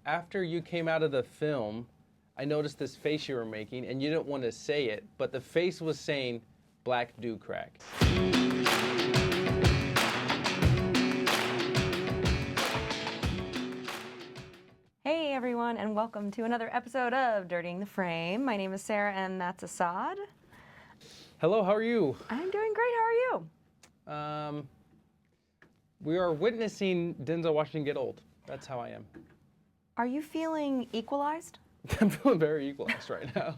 after you came out of the film, I noticed this face you were making, and you didn't want to say it, but the face was saying, "Black do crack." Hey everyone, and welcome to another episode of Dirtying the Frame. My name is Sarah, and that's Assad. Hello, how are you? I'm doing great. How are you? We are witnessing Denzel Washington get old. That's how I am. Are you feeling equalized? I'm feeling very equalized right now.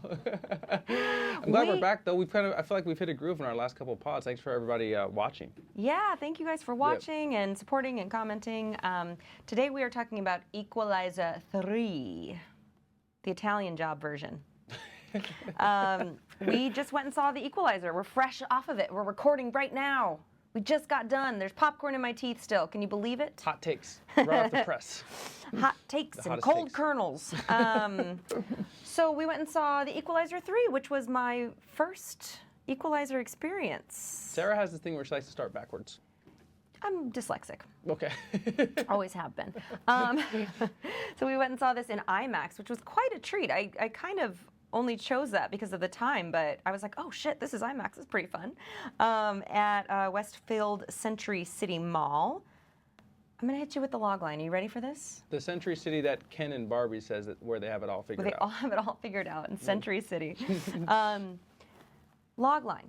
I'm glad we're back, though. I feel like we've hit a groove in our last couple of pods. Thanks for everybody watching. Yeah, thank you guys for watching and supporting and commenting. Today we are talking about Equalizer 3, the Italian Job version. We just went and saw the Equalizer. We're fresh off of it. We're recording right now. We just got done. There's popcorn in my teeth still. Can you believe it? Hot takes right off the press. Hot takes and cold kernels. So we went and saw the Equalizer 3, which was my first Equalizer experience. Sarah has this thing where she likes to start backwards. I'm dyslexic. Okay. Always have been. So we went and saw this in IMAX, which was quite a treat. I kind of only chose that because of the time, but I was like, oh shit, this is IMAX. It's pretty fun. At Westfield Century City Mall. I'm going to hit you with the logline. Are you ready for this? The Century City that Ken and Barbie says that where they have it all figured out. They all have it all figured out in Century City. Logline.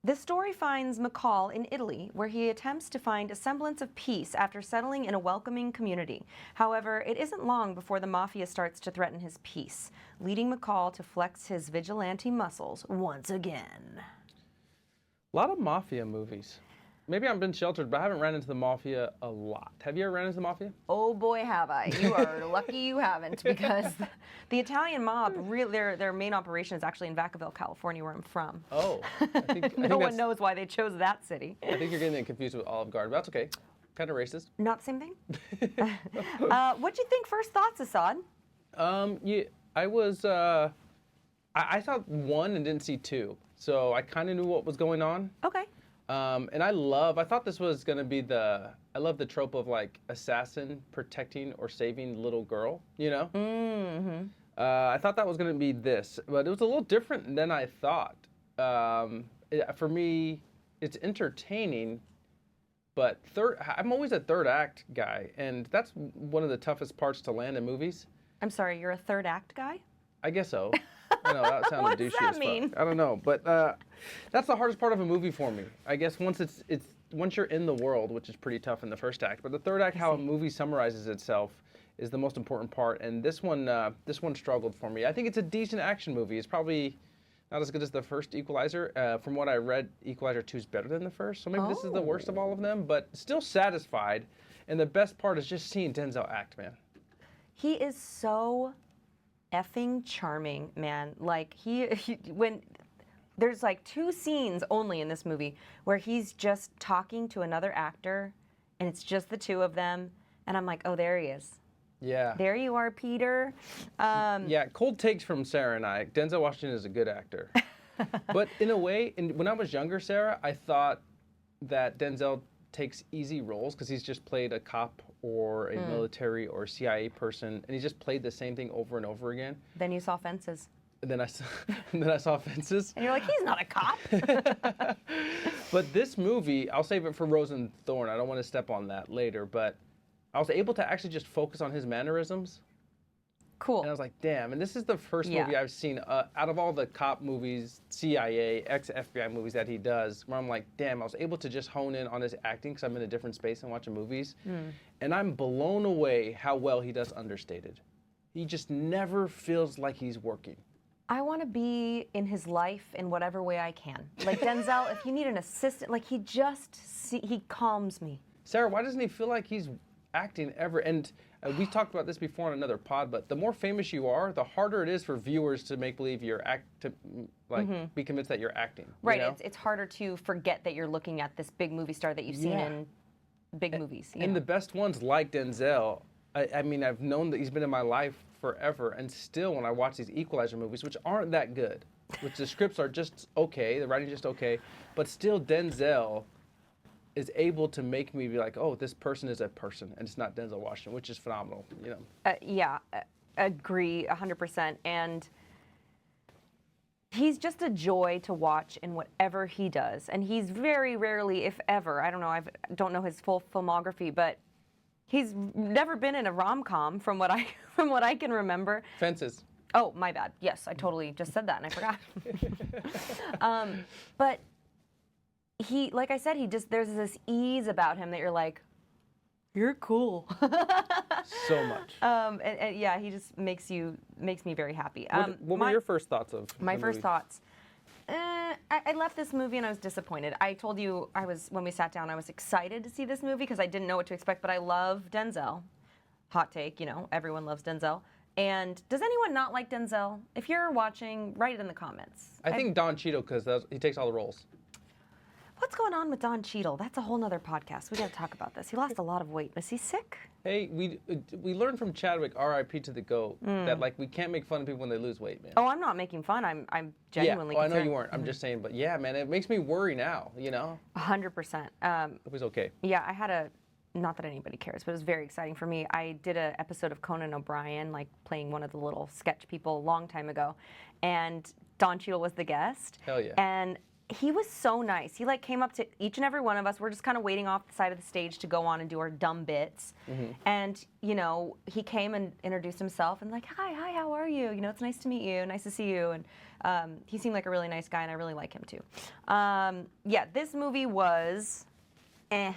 This story finds McCall in Italy, where he attempts to find a semblance of peace after settling in a welcoming community. However, it isn't long before the mafia starts to threaten his peace, leading McCall to flex his vigilante muscles once again. A lot of mafia movies. Maybe I've been sheltered, but I haven't ran into the mafia a lot. Have you ever ran into the mafia? Oh boy, have I. You are lucky you haven't, because the Italian mob, really, their main operation is actually in Vacaville, California, where I'm from. Oh. I think no one knows why they chose that city. I think you're getting confused with Olive Garden, but that's okay. Kind of racist. Not the same thing? What'd you think? First thoughts, Assad? Yeah, I saw 1 and didn't see 2, so I kind of knew what was going on. Okay. And I thought this was going to be I love the trope of like assassin protecting or saving little girl, you know? Mm-hmm. I thought that was going to be this, but it was a little different than I thought. For me, it's entertaining, but I'm always a third act guy, and that's one of the toughest parts to land in movies. I'm sorry, you're a third act guy? I guess so. I know, that sounded douchey as fuck. mean? I don't know, but that's the hardest part of a movie for me. I guess once you're in the world, which is pretty tough in the first act, but the third act, how a movie summarizes itself, is the most important part. And this one struggled for me. I think it's a decent action movie. It's probably not as good as the first Equalizer. From what I read, Equalizer 2 is better than the first, so maybe this is the worst of all of them, but still satisfied. And the best part is just seeing Denzel act, man. He is so effing charming, man. Like when there's like 2 scenes only in this movie where he's just talking to another actor and it's just the 2 of them, and I'm like, oh, there he is. Yeah. There you are, Peter. Yeah, cold takes from Sarah and I. Denzel Washington is a good actor. But in a way, when I was younger, Sarah, I thought that Denzel takes easy roles because he's just played a cop or a military or CIA person, and he just played the same thing over and over again. Then you saw Fences. And then I saw Fences. And you're like, he's not a cop. But this movie, I'll save it for Rose and Thorn. I don't want to step on that later, but I was able to actually just focus on his mannerisms. Cool. And I was like, damn. And this is the first movie I've seen out of all the cop movies, CIA, ex-FBI movies that he does, where I'm like, damn, I was able to just hone in on his acting because I'm in a different space and watching movies. And I'm blown away how well he does understated. He just never feels like he's working. I want to be in his life in whatever way I can. Like Denzel, if you need an assistant, like he calms me. Sarah, why doesn't he feel like he's acting ever? And we talked about this before on another pod, but the more famous you are, the harder it is for viewers to make believe be convinced that you're acting. Right. You know? It's harder to forget that you're looking at this big movie star that you've seen in big movies. And the best ones, like Denzel, I mean, I've known that he's been in my life forever, and still when I watch these Equalizer movies, which aren't that good, which the scripts are just okay, the writing's just okay, but still Denzel is able to make me be like, oh, this person is a person, and it's not Denzel Washington, which is phenomenal. Yeah, agree 100%. And he's just a joy to watch in whatever he does. And he's very rarely, if ever, I don't know, I don't know his full filmography, but he's never been in a rom-com from what I can remember. Fences. Oh, my bad. Yes, I totally just said that and I forgot. But he, like I said, there's this ease about him that you're like, you're cool. So much. And yeah, he just makes me very happy. What were your first thoughts of my the first movie? thoughts? I left this movie and I was disappointed. I told you when we sat down, I was excited to see this movie because I didn't know what to expect, but I love Denzel. Hot take, everyone loves Denzel. And does anyone not like Denzel? If you're watching, write it in the comments. I think Don Cheadle, because he takes all the roles. What's going on with Don Cheadle? That's a whole nother podcast. We got to talk about this. He lost a lot of weight. Was he sick? Hey, we learned from Chadwick, R.I.P. to the GOAT, that we can't make fun of people when they lose weight, man. Oh, I'm not making fun. I'm genuinely I concerned. know you weren't. I'm just saying, but yeah, man, it makes me worry now. 100%. Hope he's okay. Yeah, I had not that anybody cares, but it was very exciting for me. I did an episode of Conan O'Brien, playing one of the little sketch people a long time ago, and Don Cheadle was the guest. Hell yeah. And he was so nice. He came up to each and every one of us. We're just kind of waiting off the side of the stage to go on and do our dumb bits. Mm-hmm. And, he came and introduced himself and hi, how are you? It's nice to meet you. Nice to see you. And he seemed like a really nice guy, and I really like him too. Yeah, this movie was I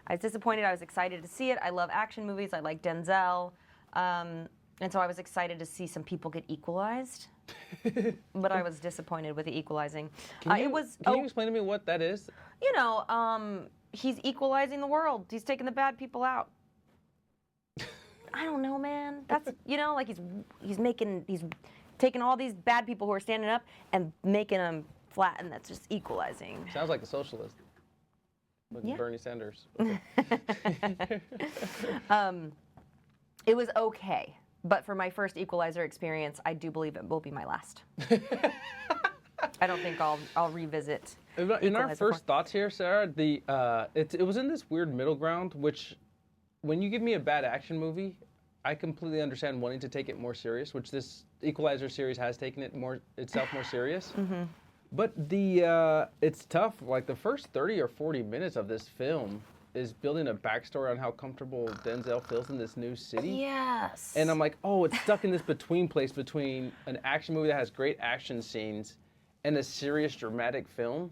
was disappointed. I was excited to see it. I love action movies. I like Denzel. And so I was excited to see some people get equalized. But I was disappointed with the equalizing. Can you explain to me what that is? He's equalizing the world. He's taking the bad people out. I don't know, man. That's he's taking all these bad people who are standing up and making them flat, and that's just equalizing. Sounds like a socialist. Like Bernie Sanders. It was okay. But for my first Equalizer experience, I do believe it will be my last. I don't think I'll revisit. In our first thoughts here, Sarah, it was in this weird middle ground, which when you give me a bad action movie, I completely understand wanting to take it more serious, which this Equalizer series has taken itself more serious. Mm-hmm. But it's tough. The first 30 or 40 minutes of this film is building a backstory on how comfortable Denzel feels in this new city. Yes. And I'm like, oh, it's stuck in this place between an action movie that has great action scenes and a serious, dramatic film.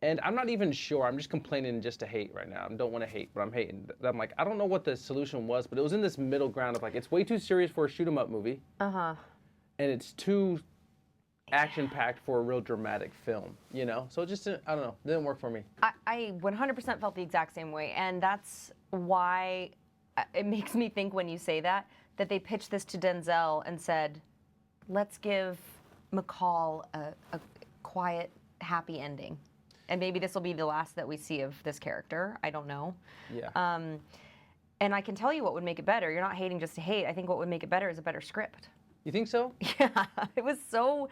And I'm not even sure. I'm just complaining just to hate right now. I don't want to hate, but I'm hating. I'm like, I don't know what the solution was, but it was in this middle ground of it's way too serious for a shoot-'em-up movie. Uh-huh. And it's too action-packed for a real dramatic film, So it just, I don't know, it didn't work for me. I 100% felt the exact same way, and that's why it makes me think when you say that they pitched this to Denzel and said, let's give McCall a quiet, happy ending. And maybe this will be the last that we see of this character. I don't know. Yeah. And I can tell you what would make it better. You're not hating just to hate. I think what would make it better is a better script. You think so? Yeah, it was so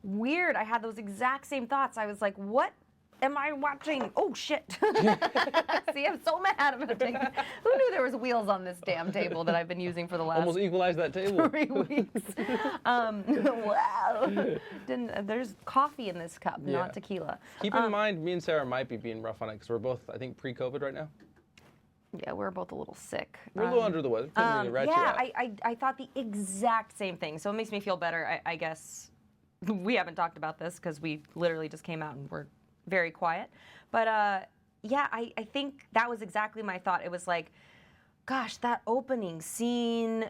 weird. I had those exact same thoughts. I was like, what am I watching? Oh, shit. See, I'm so mad. I'm gonna take it. Who knew there was wheels on this damn table that I've been using for the last almost equalized that table. 3 weeks. Wow. There's coffee in this cup, not tequila. Keep in mind, me and Sarah might be being rough on it because we're both, I think, pre-COVID right now. Yeah, we're both a little sick. We're a little under the weather. I thought the exact same thing. So it makes me feel better. I guess we haven't talked about this because we literally just came out and we're very quiet. But I think that was exactly my thought. It was like, gosh, that opening scene,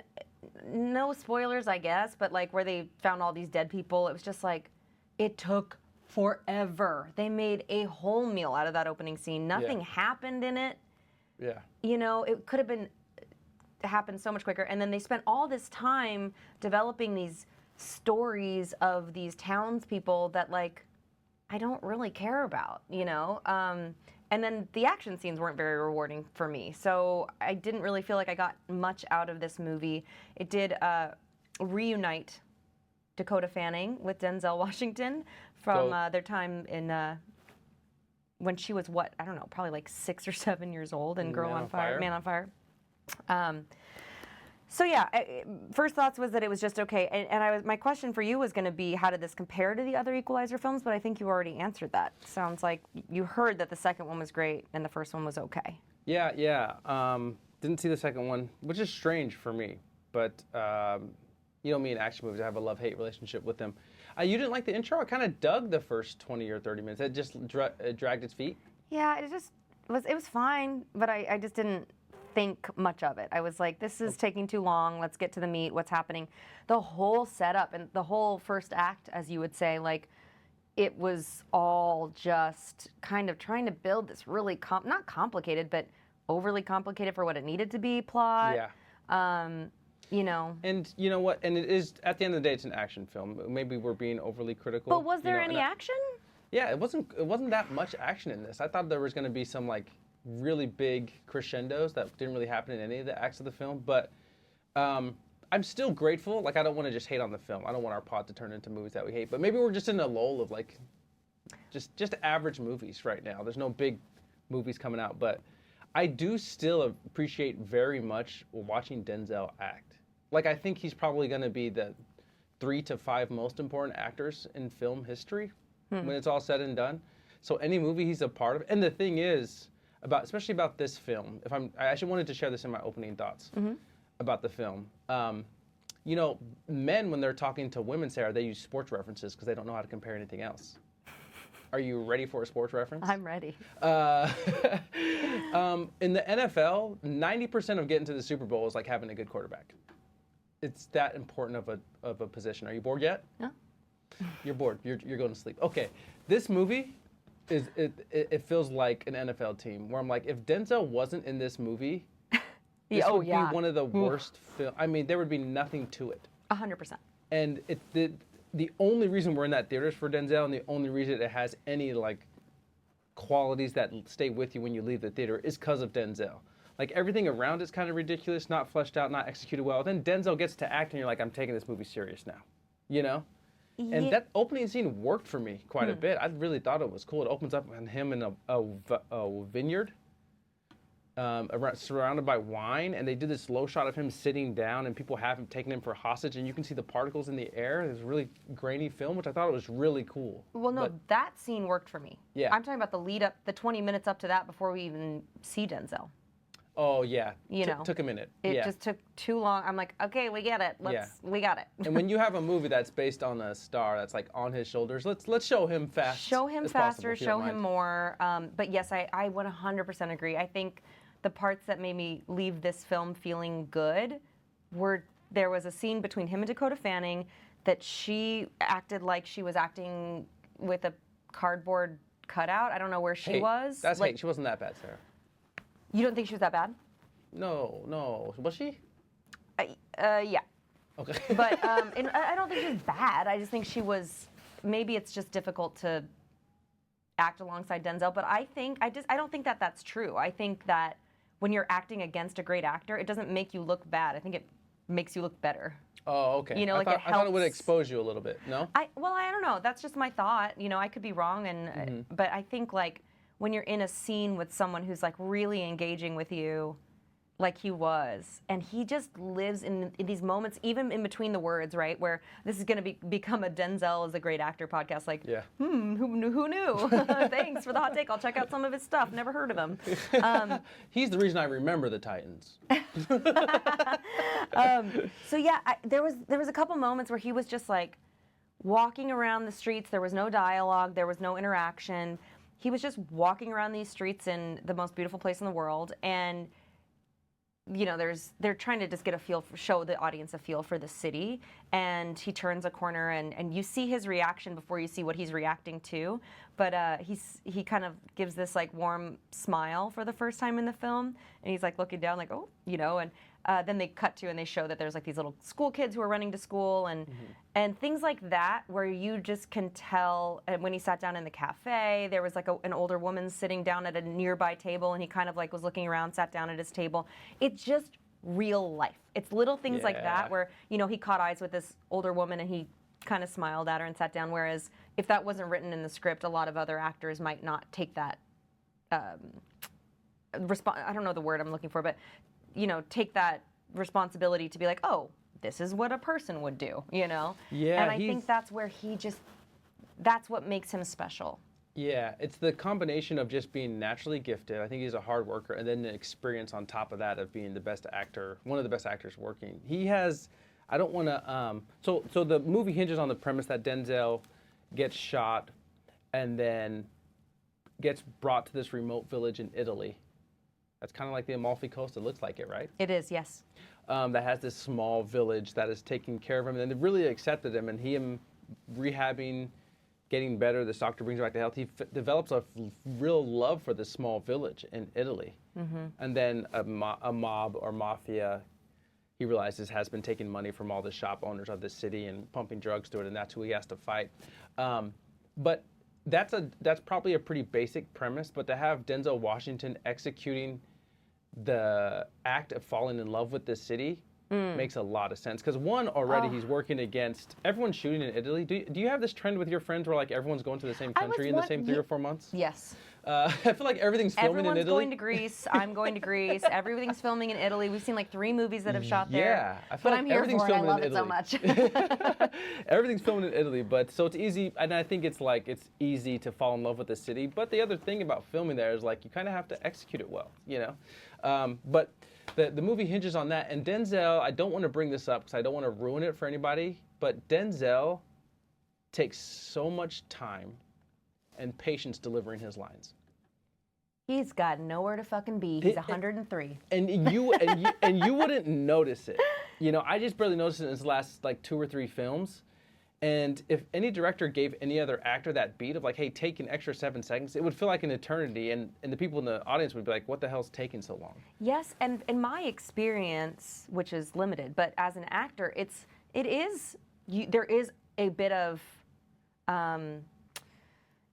no spoilers, I guess, but where they found all these dead people, it was just it took forever. They made a whole meal out of that opening scene. Nothing happened in it. Yeah. It could have happened so much quicker. And then they spent all this time developing these stories of these townspeople that I don't really care about, and then the action scenes weren't very rewarding for me. So I didn't really feel like I got much out of this movie. It did reunite Dakota Fanning with Denzel Washington from their time in when she was what, I don't know, probably like 6 or 7 years old in Man on Fire. Man on Fire. So yeah, first thoughts was that it was just okay, and my question for you was going to be, how did this compare to the other Equalizer films? But I think you already answered that. Sounds like you heard that the second one was great and the first one was okay. Yeah. Didn't see the second one, which is strange for me. But you know me in action movies, I have a love-hate relationship with them. You didn't like the intro? I kind of dug the first 20 or 30 minutes. It just dragged its feet. Yeah, it was fine, but I just didn't think much of it. I was like, this is taking too long. Let's get to the meat. What's happening? The whole setup and the whole first act, as you would say, like, it was all just kind of trying to build this really not complicated, but overly complicated for what it needed to be plot. Yeah. You know. And you know what? And it is, at the end of the day, it's an action film. Maybe we're being overly critical. But was there any action? Yeah, it wasn't that much action in this. I thought there was going to be some like really big crescendos that didn't really happen in any of the acts of the film. But I'm still grateful. Like, I don't want to just hate on the film. I don't want our pod to turn into movies that we hate. But maybe we're just in a lull of like just average movies right now. There's no big movies coming out, but I do still appreciate very much watching Denzel act. Like, I think he's probably going to be the 3 to 5 most important actors in film history when it's all said and done. So any movie he's a part of, and the thing is, especially about this film, I actually wanted to share this in my opening thoughts about the film. You know, men, when they're talking to women, Sarah, they use sports references because they don't know how to compare anything else. Are you ready for a sports reference? I'm ready. In the NFL, 90% of getting to the Super Bowl is like having a good quarterback. It's that important of a position. Are you bored yet? No. You're bored. You're going to sleep. Okay. This movie it feels like an NFL team where I'm like, if Denzel wasn't in this movie, this would be one of the worst films. I mean, there would be nothing to it. 100%. And the only reason we're in that theater is for Denzel, and the only reason it has any like qualities that stay with you when you leave the theater is because of Denzel. Like, everything around is kind of ridiculous, not fleshed out, not executed well. Then Denzel gets to act, and you're like, I'm taking this movie serious now, you know? Yeah. And that opening scene worked for me quite a bit. I really thought it was cool. It opens up on him in a vineyard, surrounded by wine, and they did this low shot of him sitting down, and people have him taking him for hostage, and you can see the particles in the air. It's a really grainy film, which I thought was really cool. Well, no, that scene worked for me. Yeah. I'm talking about the lead up, the 20 minutes up to that before we even see Denzel. Oh, yeah. You know. Took a minute. It just took too long. I'm like, okay, we get it. We got it. And when you have a movie that's based on a star that's like on his shoulders, let's show him fast. Show him faster, show him more. But yes, I 100% agree. I think the parts that made me leave this film feeling good were, there was a scene between him and Dakota Fanning that she acted like she was acting with a cardboard cutout. I don't know where she was. That's like, she wasn't that bad, Sarah. You don't think she was that bad? No. Was she? Yeah. Okay. But and I don't think she was bad. I just think she was, maybe it's just difficult to act alongside Denzel. But I don't think that that's true. I think that when you're acting against a great actor, it doesn't make you look bad. I think it makes you look better. Oh, okay. You know, like, I thought it would expose you a little bit. No? I don't know. That's just my thought. You know, I could be wrong, and but I think like when you're in a scene with someone who's like really engaging with you, like he was, and he just lives in these moments, even in between the words, right? Where this is going to become a Denzel is a great actor podcast. Like, who knew? Thanks for the hot take. I'll check out some of his stuff. Never heard of him. He's the reason I remember the Titans. So yeah, there was a couple moments where he was just like walking around the streets. There was no dialogue. There was no interaction. He was just walking around these streets in the most beautiful place in the world, and you know, they're trying to just get a feel, show the audience a feel for the city, and he turns a corner, and you see his reaction before you see what he's reacting to, but he kind of gives this like warm smile for the first time in the film, and he's like looking down like, oh, you know, and then they cut to and they show that there's like these little school kids who are running to school, and things like that, where you just can tell. And when he sat down in the cafe, there was like an older woman sitting down at a nearby table, and he kind of like was looking around, sat down at his table. It's just real life. It's little things like that where, you know, he caught eyes with this older woman and he kind of smiled at her and sat down, whereas if that wasn't written in the script, a lot of other actors might not take that I don't know the word I'm looking for, but take that responsibility to be like, oh, this is what a person would do, Yeah, and I think that's where that's what makes him special. Yeah, it's the combination of just being naturally gifted. I think he's a hard worker, and then the experience on top of that of being the best actor, one of the best actors working. He has, I don't want to, so the movie hinges on the premise that Denzel gets shot and then gets brought to this remote village in Italy. That's kind of like the Amalfi Coast. It looks like it, right? It is, yes. That has this small village that is taking care of him, and they really accepted him, and him rehabbing, getting better. This doctor brings him back to health. He develops a real love for this small village in Italy. And then a mob or mafia, he realizes, has been taking money from all the shop owners of the city and pumping drugs to it, and that's who he has to fight. But that's probably a pretty basic premise, but to have Denzel Washington executing the act of falling in love with this city makes a lot of sense. Because one, already he's working against, everyone's shooting in Italy. Do you have this trend with your friends where like everyone's going to the same country in the same 3 or 4 months? Yes. I feel like everything's filming in Italy. Everyone's going to Greece. I'm going to Greece. Everything's filming in Italy. We've seen like 3 movies that have shot there. Yeah, I feel like I'm here everything's for it. I filming love in it so Italy. much. Everything's filmed in Italy, but so it's easy, and I think it's easy to fall in love with the city. But the other thing about filming there is like you kind of have to execute it well, But the movie hinges on that, and Denzel, I don't want to bring this up because I don't want to ruin it for anybody, but Denzel takes so much time and patience delivering his lines. He's got nowhere to fucking be. He's 103. And you wouldn't notice it. I just barely noticed it in his last like 2 or 3 films. And if any director gave any other actor that beat of like, hey, take an extra 7 seconds, it would feel like an eternity, and the people in the audience would be like, what the hell's taking so long? Yes, and in my experience, which is limited, but as an actor, there is a bit of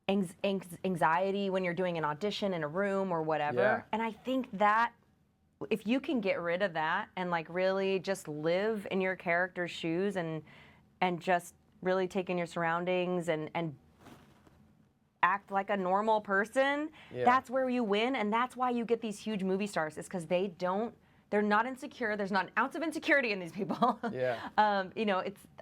anxiety when you're doing an audition in a room or whatever. Yeah. And I think that if you can get rid of that and like really just live in your character's shoes and just really take in your surroundings and act like a normal person, that's where you win. And that's why you get these huge movie stars, is because they're not insecure. There's not an ounce of insecurity in these people. Yeah.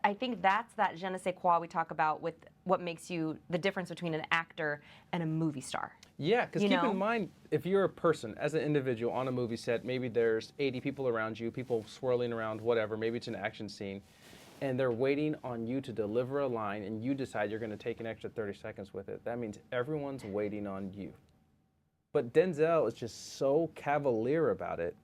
I think that's that je ne sais quoi we talk about with what makes you the difference between an actor and a movie star. Yeah, because keep in mind, if you're a person, as an individual on a movie set, maybe there's 80 people around you, people swirling around, whatever, maybe it's an action scene, and they're waiting on you to deliver a line, and you decide you're going to take an extra 30 seconds with it. That means everyone's waiting on you. But Denzel is just so cavalier about it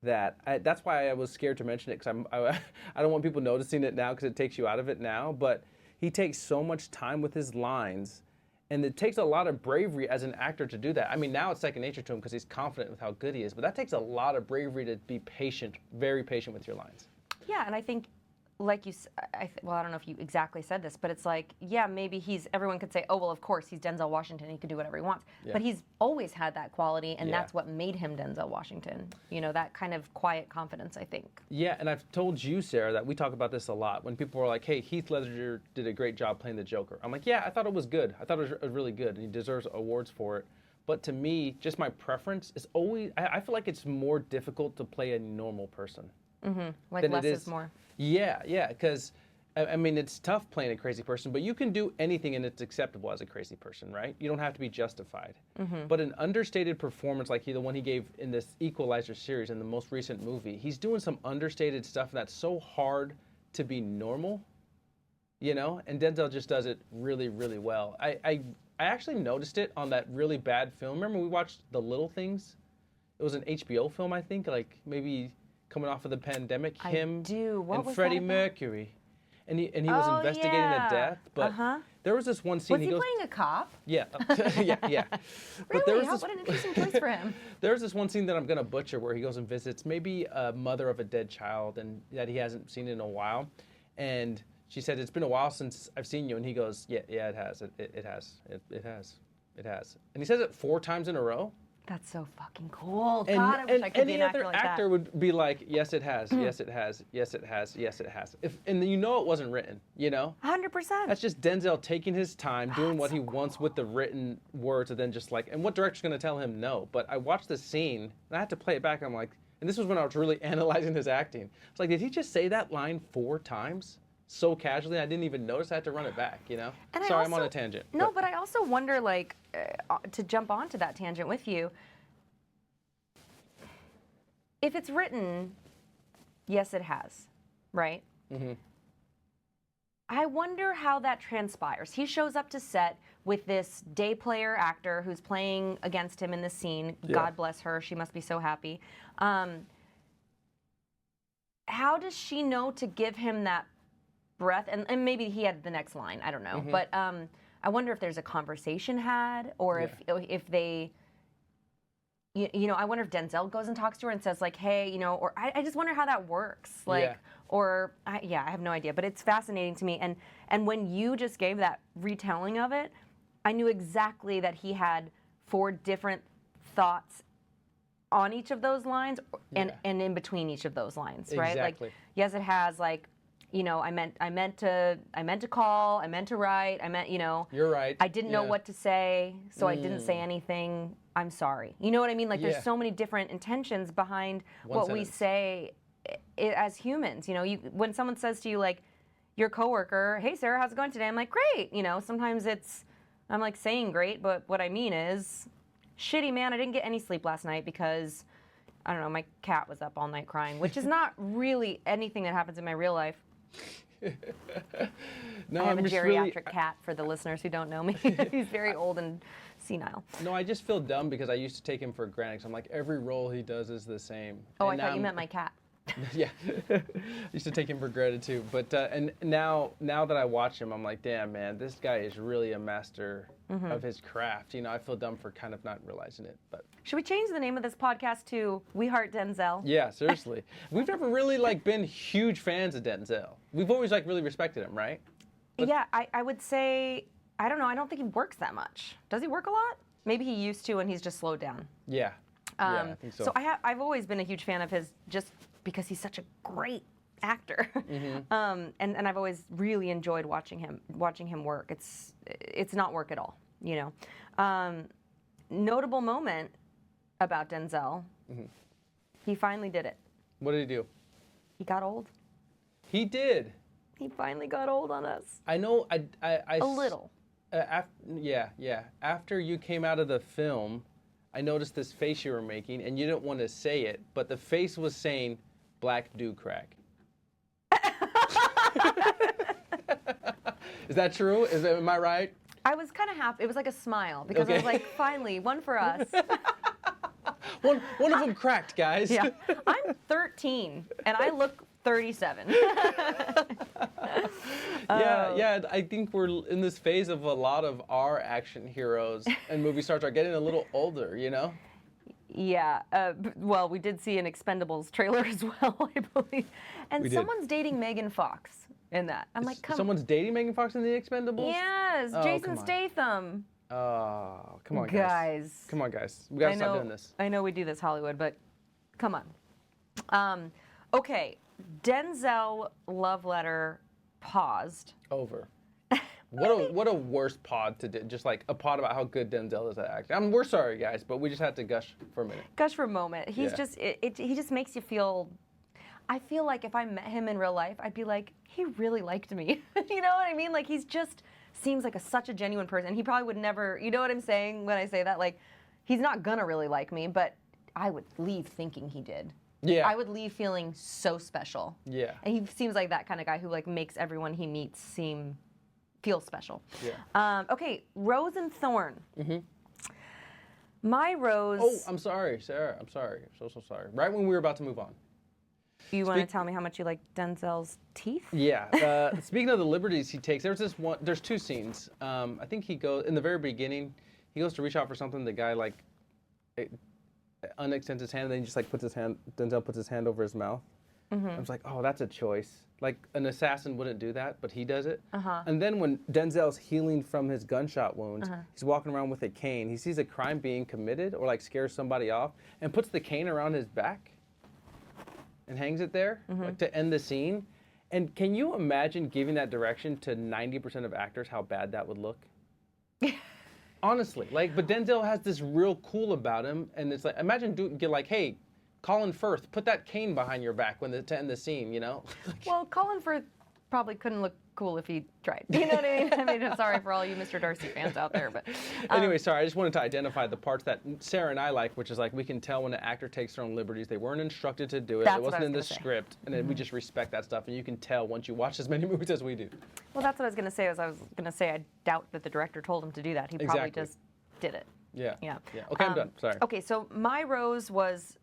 that's why I was scared to mention it, because I don't want people noticing it now because it takes you out of it now. But he takes so much time with his lines, and it takes a lot of bravery as an actor to do that. I mean, now it's second nature to him because he's confident with how good he is, but that takes a lot of bravery to be patient, very patient with your lines. Yeah, and I think, like I don't know if you exactly said this, but it's like, yeah, maybe everyone could say, oh, well, of course, he's Denzel Washington, he could do whatever he wants. Yeah. But he's always had that quality, and that's what made him Denzel Washington. That kind of quiet confidence, I think. Yeah, and I've told you, Sarah, that we talk about this a lot. When people are like, hey, Heath Ledger did a great job playing the Joker. I'm like, yeah, I thought it was good. I thought it was really good, and he deserves awards for it. But to me, just my preference is always, I feel like it's more difficult to play a normal person. Mm-hmm. Like less is more. Yeah, because, I mean, it's tough playing a crazy person, but you can do anything and it's acceptable as a crazy person, right? You don't have to be justified. Mm-hmm. But an understated performance like the one he gave in this Equalizer series in the most recent movie, he's doing some understated stuff that's so hard to be normal, and Denzel just does it really, really well. I actually noticed it on that really bad film. Remember we watched The Little Things? It was an HBO film, I think, like maybe coming off of the pandemic, him and Freddie Mercury. And he was investigating a death, but there was this one scene. Was he playing a cop? Yeah, yeah. But really? What an interesting choice for him. There's this one scene that I'm going to butcher where he goes and visits maybe a mother of a dead child and that he hasn't seen in a while. And she said, it's been a while since I've seen you. And he goes, yeah, it has. It has. And he says it 4 times in a row. That's so fucking cool. And, God, I wish I could be any an actor other like actor that. would be like, yes, it has, yes, it has, yes, it has, yes, it has. And you know it wasn't written, you know? 100%. That's just Denzel taking his time, doing what he wants with the written words, and then just like, and what director's gonna tell him no? But I watched the scene, and I had to play it back, and I'm like, and this was when I was really analyzing his acting. It's like, did he just say that line 4 times? So casually, I didn't even notice. I had to run it back, you know? And Sorry, I'm on a tangent. No, but I also wonder, like, to jump onto that tangent with you, if it's written, yes, it has, right? Mm-hmm. I wonder how that transpires. He shows up to set with this day player actor who's playing against him in the scene. Yeah. God bless her. She must be so happy. How does she know to give him that breath? And maybe he had the next line. I don't know. Mm-hmm. But I wonder if there's a conversation had, or if they... You know, I wonder if Denzel goes and talks to her and says, like, hey, you know, or I just wonder how that works. Like, I have no idea. But it's fascinating to me. And when you just gave that retelling of it, I knew exactly that he had 4 different thoughts on each of those lines and in between each of those lines, right? Exactly. Like, yes, it has, like, you know, I meant to call, I meant to write, you know. You're right. I didn't know what to say, so I didn't say anything. I'm sorry. You know what I mean? Like, there's so many different intentions behind what we say as humans. You know, when someone says to you, like, your coworker, hey, Sarah, how's it going today? I'm like, great. You know, sometimes I'm like saying great, but what I mean is, shitty, man, I didn't get any sleep last night because, I don't know, my cat was up all night crying, which is not really anything that happens in my real life. No, I have I'm a just geriatric cat, for the listeners who don't know me. He's very old and senile. No, I just feel dumb because I used to take him for granted. So I'm like, every role he does is the same. Oh, And I thought you meant my cat. Yeah, I used to take him for granted too. But and now that I watch him, I'm like, damn, man, this guy is really a master of his craft. You know, I feel dumb for kind of not realizing it. But Should we change the name of this podcast to We Heart Denzel? yeah, seriously, we've never really like been huge fans of Denzel. We've always like really respected him, right? But yeah, I would say, I don't know, I don't think he works that much. Does he work a lot? Maybe he used to and he's just slowed down. Yeah, yeah, I think so. So I've always been a huge fan of his just because he's such a great actor. And I've always really enjoyed watching him work. It's not work at all, you know. Notable moment about Denzel, he finally did it. What did he do? He got old. He did. He finally got old on us. I know. A little. Yeah. After you came out of the film, I noticed this face you were making, and you didn't want to say it, but the face was saying, "Black do crack." Is that true? Am I right? I was kind of happy. It was like a smile because I was like, finally, one for us. One of them cracked, guys. Yeah. I'm 13 and I look 37. Yeah, I think we're in this phase of a lot of our action heroes and movie stars are getting a little older, you know? Yeah. Well, we did see an Expendables trailer as well, I believe. And someone's dating Megan Fox in that. I'm like, come on. Someone's dating Megan Fox in The Expendables? Yes, Oh, Jason come on. Statham. Oh, come on, Guys. Come on, guys. We gotta stop doing this. I know we do this, Hollywood, but come on. Okay, Denzel love letter paused. Over. What a worse pod to do. Just like a pod about how good Denzel is at acting. We're sorry, guys, but we just had to gush for a minute. Gush for a moment. He's just he just makes you feel. I feel like if I met him in real life, I'd be like, he really liked me. You know what I mean? Like he's just seems like such a genuine person. He probably would never. You know what I'm saying when I say that? Like, he's not gonna really like me, but I would leave thinking he did. Yeah. I would leave feeling so special. Yeah. And he seems like that kind of guy who like makes everyone he meets feel special. Yeah. Okay, Rose and Thorn. My Rose. Oh, I'm sorry, Sarah. I'm sorry. I'm so sorry. Right when we were about to move on. You want to tell me how much you like Denzel's teeth? Yeah. Speaking of the liberties he takes, there's 2 scenes. I think he goes in the very beginning. He goes to reach out for something. The guy like unextends his hand, and then he just like Denzel puts his hand over his mouth. I was like, oh, that's a choice. Like, an assassin wouldn't do that, but he does it. Uh-huh. And then when Denzel's healing from his gunshot wound, he's walking around with a cane. He sees a crime being committed or, like, scares somebody off and puts the cane around his back and hangs it there, like, to end the scene. And can you imagine giving that direction to 90% of actors, how bad that would look? Honestly, like, but Denzel has this real cool about him, and it's like, imagine get like, hey, Colin Firth, put that cane behind your back to end the scene, you know? Well, Colin Firth probably couldn't look cool if he tried. You know what I mean? I mean, I'm sorry for all you Mr. Darcy fans out there, but anyway, sorry. I just wanted to identify the parts that Sarah and I like, which is like we can tell when an actor takes their own liberties. They weren't instructed to do it. That's It what I wasn't in the was gonna say. script, and then we just respect that stuff. And you can tell once you watch as many movies as we do. well, that's what I was going to say. I doubt that the director told him to do that. He probably Exactly. just did it. Yeah. Yeah. Okay, I'm done. Sorry. Okay, so my rose was,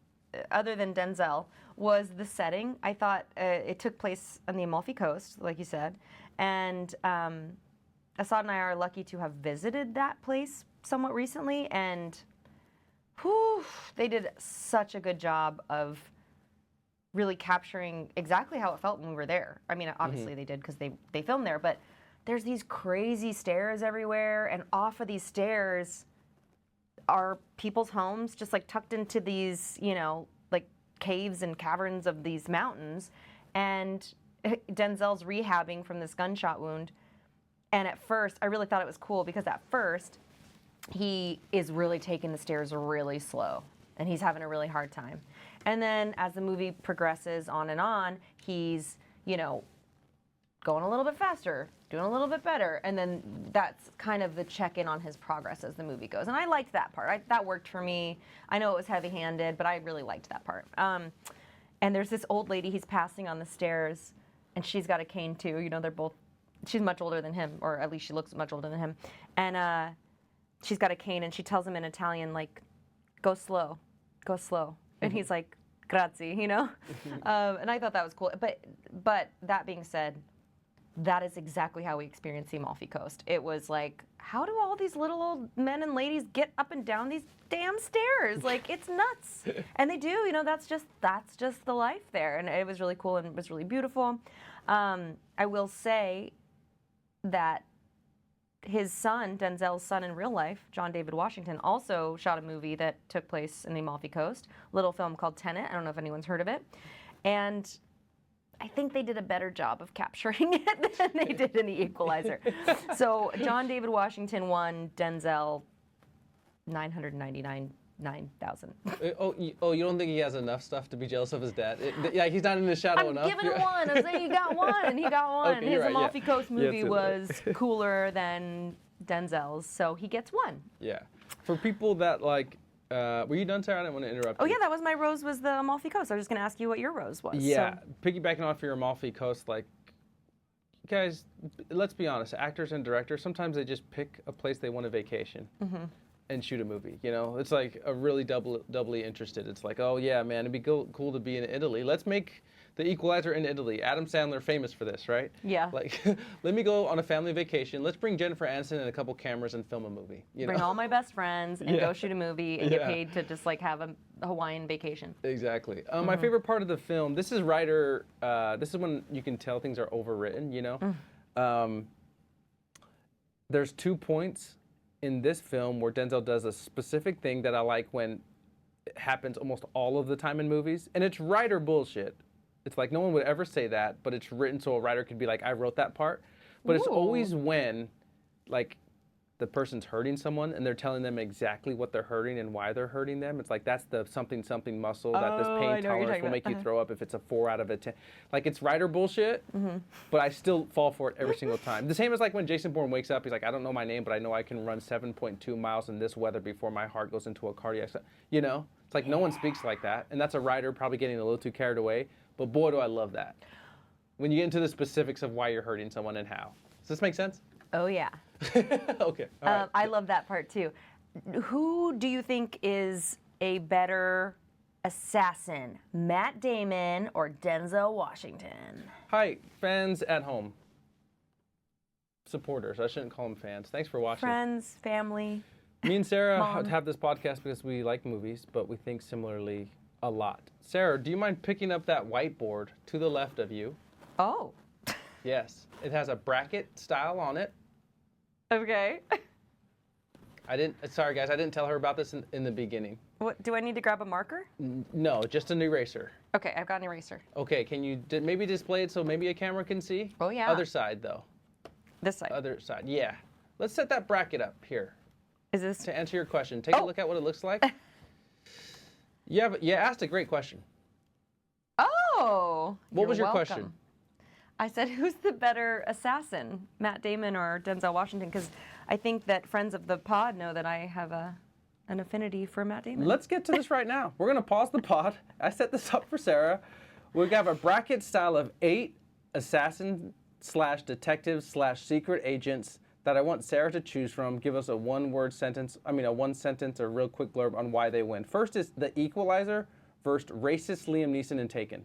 other than Denzel, was the setting. I thought it took place on the Amalfi Coast, like you said, and Assad and I are lucky to have visited that place somewhat recently, and whew, they did such a good job of really capturing exactly how it felt when we were there. I mean, obviously they did because they filmed there, but there's these crazy stairs everywhere, and off of these stairs are people's homes, just like tucked into these, you know, like caves and caverns of these mountains. And Denzel's rehabbing from this gunshot wound. And at first, I really thought it was cool because at first, he is really taking the stairs really slow, and he's having a really hard time. And then as the movie progresses on, he's, you know, going a little bit faster, doing a little bit better, and then that's kind of the check-in on his progress as the movie goes. And I liked that part. That worked for me. I know it was heavy-handed, but I really liked that part. And there's this old lady he's passing on the stairs, and she's got a cane too. You know, they're both, she's much older than him, or at least she looks much older than him. And she's got a cane, and she tells him in Italian, like, go slow, go slow. And he's like, grazie, you know? And I thought that was cool. But that being said, that is exactly how we experienced the Amalfi Coast. It was like, how do all these little old men and ladies get up and down these damn stairs? Like, it's nuts. And they do, you know, that's just the life there. And it was really cool and it was really beautiful. I will say that his son, Denzel's son in real life, John David Washington, also shot a movie that took place in the Amalfi Coast, a little film called Tenet. I don't know if anyone's heard of it. And I think they did a better job of capturing it than they did in the Equalizer. So John David Washington won, Denzel 999,000. Oh, you don't think he has enough stuff to be jealous of his dad? Yeah, he's not in the shadow enough. I'm giving him one. I'm saying he got one, and he got one. Okay, His you're right, Amalfi yeah. Coast movie Yes, it was cooler than Denzel's, so he gets one. Yeah. For people that like, were you done, Sarah? I didn't want to interrupt Oh you. yeah, that was my rose, was the Amalfi Coast. I was just going to ask you what your rose was. Yeah, So. piggybacking off your Amalfi Coast, like, guys, let's be honest, actors and directors, sometimes they just pick a place they want to vacation and shoot a movie, you know? It's like a really doubly interested. It's like, oh yeah, man, it'd be cool to be in Italy. Let's make The Equalizer in Italy. Adam Sandler famous for this, right? Yeah. Like, let me go on a family vacation. Let's bring Jennifer Aniston and a couple cameras and film a movie. You Bring know? all my best friends and go shoot a movie and get paid to just like have a Hawaiian vacation. Exactly. My favorite part of the film, this is this is when you can tell things are overwritten, you know? There's 2 points in this film where Denzel does a specific thing that I like when it happens almost all of the time in movies. And it's writer bullshit. It's like no one would ever say that, but it's written so a writer could be like, I wrote that part. But it's always when, like, the person's hurting someone and they're telling them exactly what they're hurting and why they're hurting them. It's like that's the something muscle that this pain tolerance will make you throw up if it's a 4 out of a 10. Like, it's writer bullshit, but I still fall for it every single time. The same as like when Jason Bourne wakes up, he's like, I don't know my name, but I know I can run 7.2 miles in this weather before my heart goes into a cardiac. You know, it's like no one speaks like that, and that's a writer probably getting a little too carried away. But boy, do I love that. When you get into the specifics of why you're hurting someone and how. Does this make sense? Oh yeah. Okay. All right. I love that part too. Who do you think is a better assassin, Matt Damon or Denzel Washington? Hi, fans at home. Supporters. I shouldn't call them fans. Thanks for watching. Friends, family. Me and Sarah Mom. have this podcast because we like movies, but we think similarly A lot. Sarah, do you mind picking up that whiteboard to the left of you? Oh. Yes. It has a bracket style on it. Okay. Sorry guys, I didn't tell her about this in the beginning. What, do I need to grab a marker? No, just an eraser. Okay, I've got an eraser. Okay, can you maybe display it so maybe a camera can see? Oh, yeah. Other side, though. This side. Other side, yeah. Let's set that bracket up here. Is this? To answer your question, take a look at what it looks like. You asked a great question. Oh. What was your welcome. question? I said, who's the better assassin, Matt Damon or Denzel Washington? Because I think that friends of the pod know that I have an affinity for Matt Damon. Let's get to this right now. We're going to pause the pod. I set this up for Sarah. We have a bracket style of 8 assassin/detective/secret agents that I want Sarah to choose from. Give us a one sentence or real quick blurb on why they win. First is The Equalizer versus racist Liam Neeson in Taken.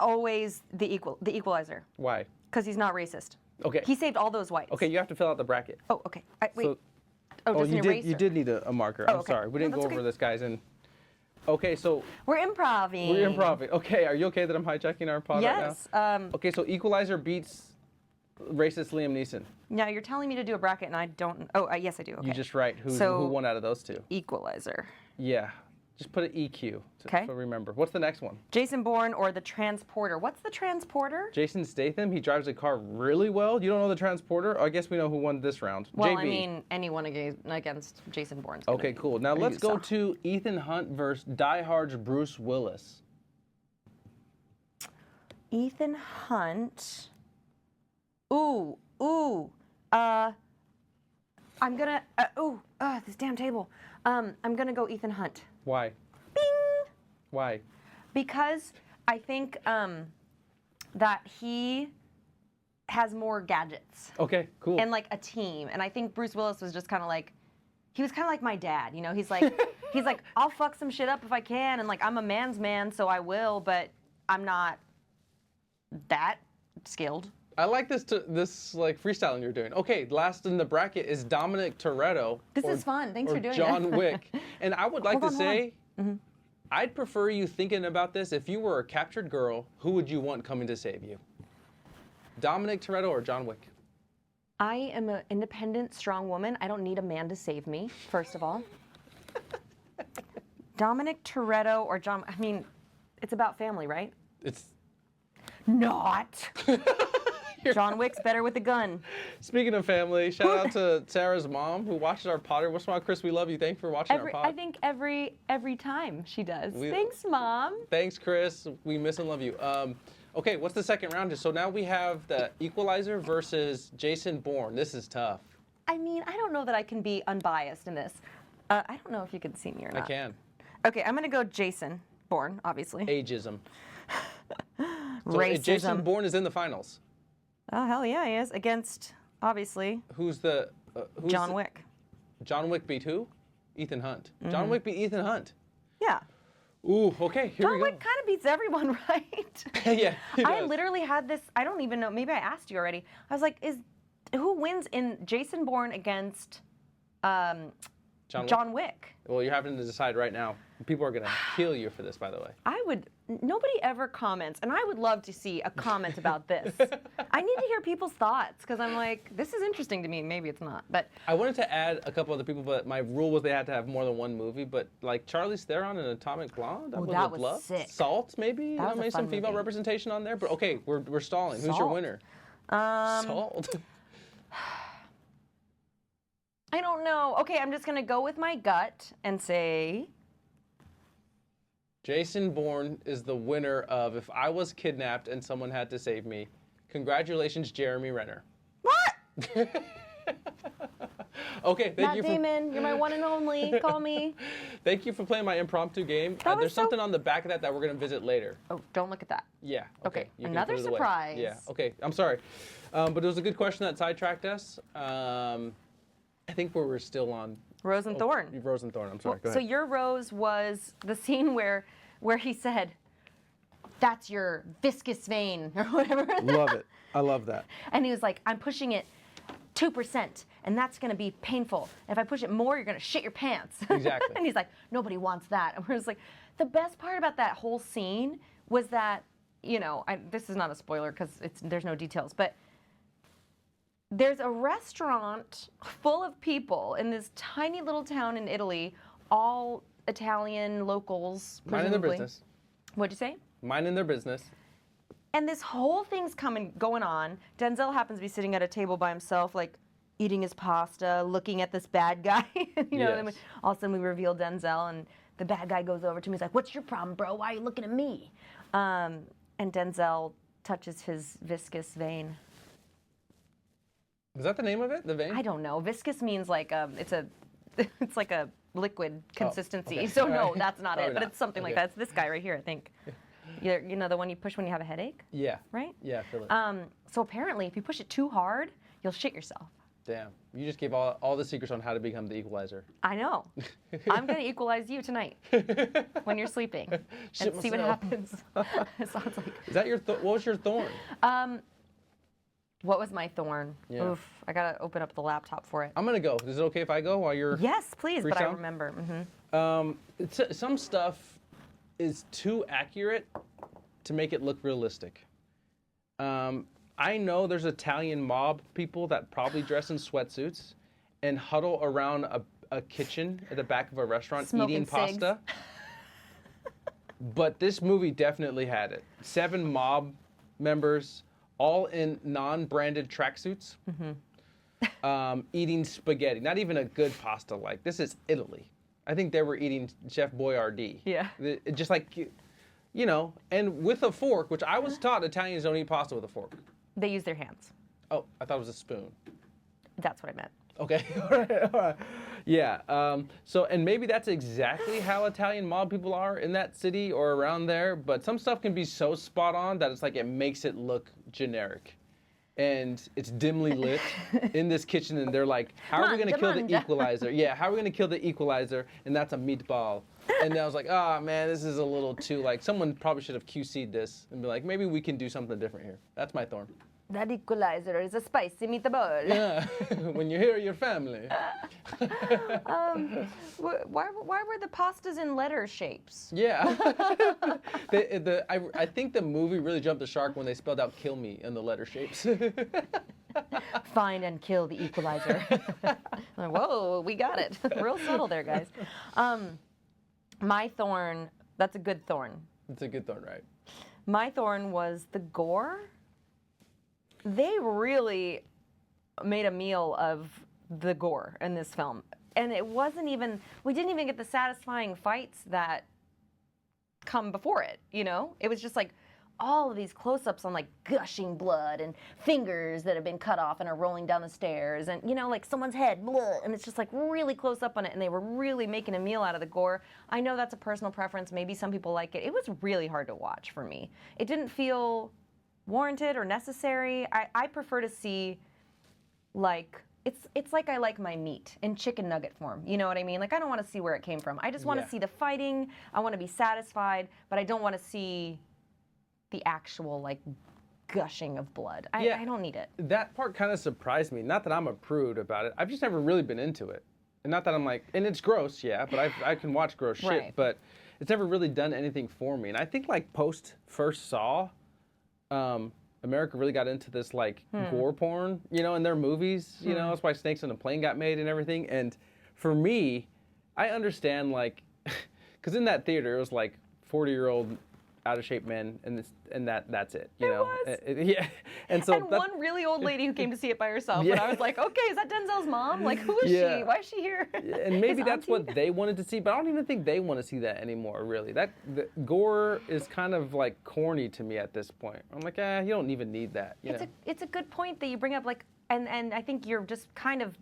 Always the Equalizer. Why? Because he's not racist. Okay. He saved all those whites. Okay, you have to fill out the bracket. Oh, okay. Wait. So, just an eraser. you did need a marker. Oh, I'm okay. sorry. We No, didn't go that's over okay. this, guys. Okay, so We're improving. we're improving. Okay, are you okay that I'm hijacking our pod right now? Yes. Okay, so Equalizer beats racist Liam Neeson. Now you're telling me to do a bracket, and I don't. Oh, yes, I do. Okay. You just write who won out of those two. Equalizer. Yeah, just put an EQ Okay. to remember. What's the next one? Jason Bourne or the Transporter. What's the Transporter? Jason Statham. He drives a car really well. You don't know the Transporter? I guess we know who won this round. Well, JB. I mean, anyone against Jason Bourne. Okay, cool. Now let's go to Ethan Hunt versus Die Hard's Bruce Willis. Ethan Hunt. Ooh. I'm gonna. This damn table. I'm gonna go Ethan Hunt. Why? Bing. Why? Because I think that he has more gadgets. Okay, cool. And like a team. And I think Bruce Willis was just kind of like, he was kind of like my dad. You know, he's like, I'll fuck some shit up if I can. And like, I'm a man's man, so I will, but I'm not that skilled. I like this like freestyling you're doing. Okay, last in the bracket is Dominic Toretto. This is fun. Thanks for doing John this. Wick. And I would like Hold to on, say, I'd prefer you thinking about this. If you were a captured girl, who would you want coming to save you? Dominic Toretto or John Wick? I am an independent, strong woman. I don't need a man to save me, first of all. Dominic Toretto or John, I mean, it's about family, right? It's not. John Wick's better with a gun. Speaking of family, shout out to Sarah's mom who watches our pod. What's wrong, Chris? We love you. Thanks for watching our pod. I think every time she does. Thanks, Mom. Thanks, Chris. We miss and love you. Okay, what's the second round? So now we have the Equalizer versus Jason Bourne. This is tough. I mean, I don't know that I can be unbiased in this. I don't know if you can see me or not. I can. Okay, I'm going to go Jason Bourne, obviously. Ageism. Racism. Jason Bourne is in the finals. Oh, hell yeah, he is. Against, obviously, Who's John Wick. John Wick beat who? Ethan Hunt. John Wick beat Ethan Hunt. Yeah. Ooh, okay, here we John go. Wick kind of beats everyone, right? Yeah, he I does. literally had this, I don't even know, maybe I asked you already. I was like, who wins in Jason Bourne against John Wick? Well, you're having to decide right now. People are going to kill you for this, by the way. Nobody ever comments, and I would love to see a comment about this. I need to hear people's thoughts, because I'm like, this is interesting to me. Maybe it's not, but. I wanted to add a couple other people, but my rule was they had to have more than one movie. But like Charlize Theron in Atomic Blonde, I would have loved. Sick. Salt, maybe? That was a Maybe some fun female movie. representation on there. But okay, we're stalling. Who's your Salt. winner? Salt. I don't know. Okay, I'm just going to go with my gut and say. Jason Bourne is the winner of If I Was Kidnapped and Someone Had to Save Me. Congratulations, Jeremy Renner. What? Okay, thank Matt you Damon, you're my one and only. Call me. Thank you for playing my impromptu game. That was There's something on the back of that we're going to visit later. Oh, don't look at that. Yeah. Okay, You can another put it away. surprise. Yeah. Okay. I'm sorry, but it was a good question that sidetracked us. I think we're still on Rose and Thorn. Rose and Thorn. I'm sorry. Go So ahead. your rose was the scene where he said, "That's your viscous vein," or whatever. Love it. I love that. And he was like, "I'm pushing it 2%, and that's going to be painful. And if I push it more, you're going to shit your pants. Exactly. And he's like, nobody wants that. And we're just like, the best part about that whole scene was that, you know, this is not a spoiler because there's no details, but there's a restaurant full of people in this tiny little town in Italy, all Italian locals, presumably. Minding their business. What'd you say? Minding their business. And this whole thing's going on. Denzel happens to be sitting at a table by himself, like eating his pasta, looking at this bad guy. You know, Yes. all of a sudden we reveal Denzel, and the bad guy goes over to me. He's like, "What's your problem, bro? Why are you looking at me?" And Denzel touches his viscous vein. Is that the name of it? The vein? I don't know. Viscous means like it's like a liquid consistency. okay. So All no, right. that's not Probably it. But not. it's something like Okay. that. It's this guy right here, I think. You know, the one you push when you have a headache, Yeah. right? Yeah, I feel it. So apparently, if you push it too hard, you'll shit yourself. Damn. You just gave all the secrets on how to become the Equalizer. I know. I'm gonna equalize you tonight when you're sleeping and Shit see what myself. happens. It sounds like. Is that what was your thorn? What was my thorn? Yeah. Oof, I gotta open up the laptop for it. I'm gonna go. Is it okay if I go while you're? Yes, please. But I Freestyle? remember. Mm-hmm. Some stuff is too accurate to make it look realistic. I know there's Italian mob people that probably dress in sweatsuits and huddle around a kitchen at the back of a restaurant Smoking eating cigs. pasta. But this movie definitely had it. 7 mob members, all in non-branded tracksuits, eating spaghetti. Not even a good pasta like. This is Italy. I think they were eating Chef Boyardee. Yeah. Just like, you know, and with a fork, which I was taught Italians don't eat pasta with a fork. They use their hands. Oh, I thought it was a spoon. That's what I meant. Okay, all right. Yeah, so, and maybe that's exactly how Italian mob people are in that city or around there, but some stuff can be so spot on that it's like it makes it look generic. And it's dimly lit in this kitchen, and they're like, how are we going to kill the Equalizer? Yeah, how are we going to kill the Equalizer? And that's a meatball. And I was like, oh, man, this is a little too, like, someone probably should have QC'd this and be like, maybe we can do something different here. That's my thorn. That Equalizer is a spicy meatball. Yeah, when you hear your family. Why were the pastas in letter shapes? Yeah. I think the movie really jumped the shark when they spelled out "kill me" in the letter shapes. Find and kill the Equalizer. Like, whoa, we got it. Real subtle there, guys. My thorn, that's a good thorn. It's a good thorn, right? My thorn was the gore. They really made a meal of the gore in this film. And it wasn't even, we didn't even get the satisfying fights that come before it, you know? It was just like all of these close-ups on like gushing blood and fingers that have been cut off and are rolling down the stairs and, you know, like someone's head, blah, and it's just like really close up on it, and they were really making a meal out of the gore. I know that's a personal preference. Maybe some people like it. It was really hard to watch for me. It didn't feel warranted or necessary. I prefer to see, like, it's like I like my meat in chicken nugget form. You know what I mean? Like, I don't want to see where it came from. I just want to see the fighting. I want to be satisfied, but I don't want to see the actual, like, gushing of blood. I don't need it. That part kind of surprised me. Not that I'm a prude about it. I've just never really been into it. And not that I'm like, and it's gross, yeah, but I can watch gross shit, Right. but it's never really done anything for me. And I think, like, post first Saw, America really got into this, like, gore porn, you know, in their movies. You know, that's why Snakes on a Plane got made and everything. And for me, I understand, like, because in that theater, it was, like, 40-year-old out-of-shape men, and that's it, you know? Yeah. And so one really old lady who came to see it by herself, and I was like, okay, is that Denzel's mom? Like, who is Yeah. she? Why is she here? And maybe His that's auntie? what they wanted to see, but I don't even think they want to see that anymore, really. The gore is kind of, like, corny to me at this point. I'm like, you don't even need that, you know? It's a good point that you bring up, like, and I think you're just kind of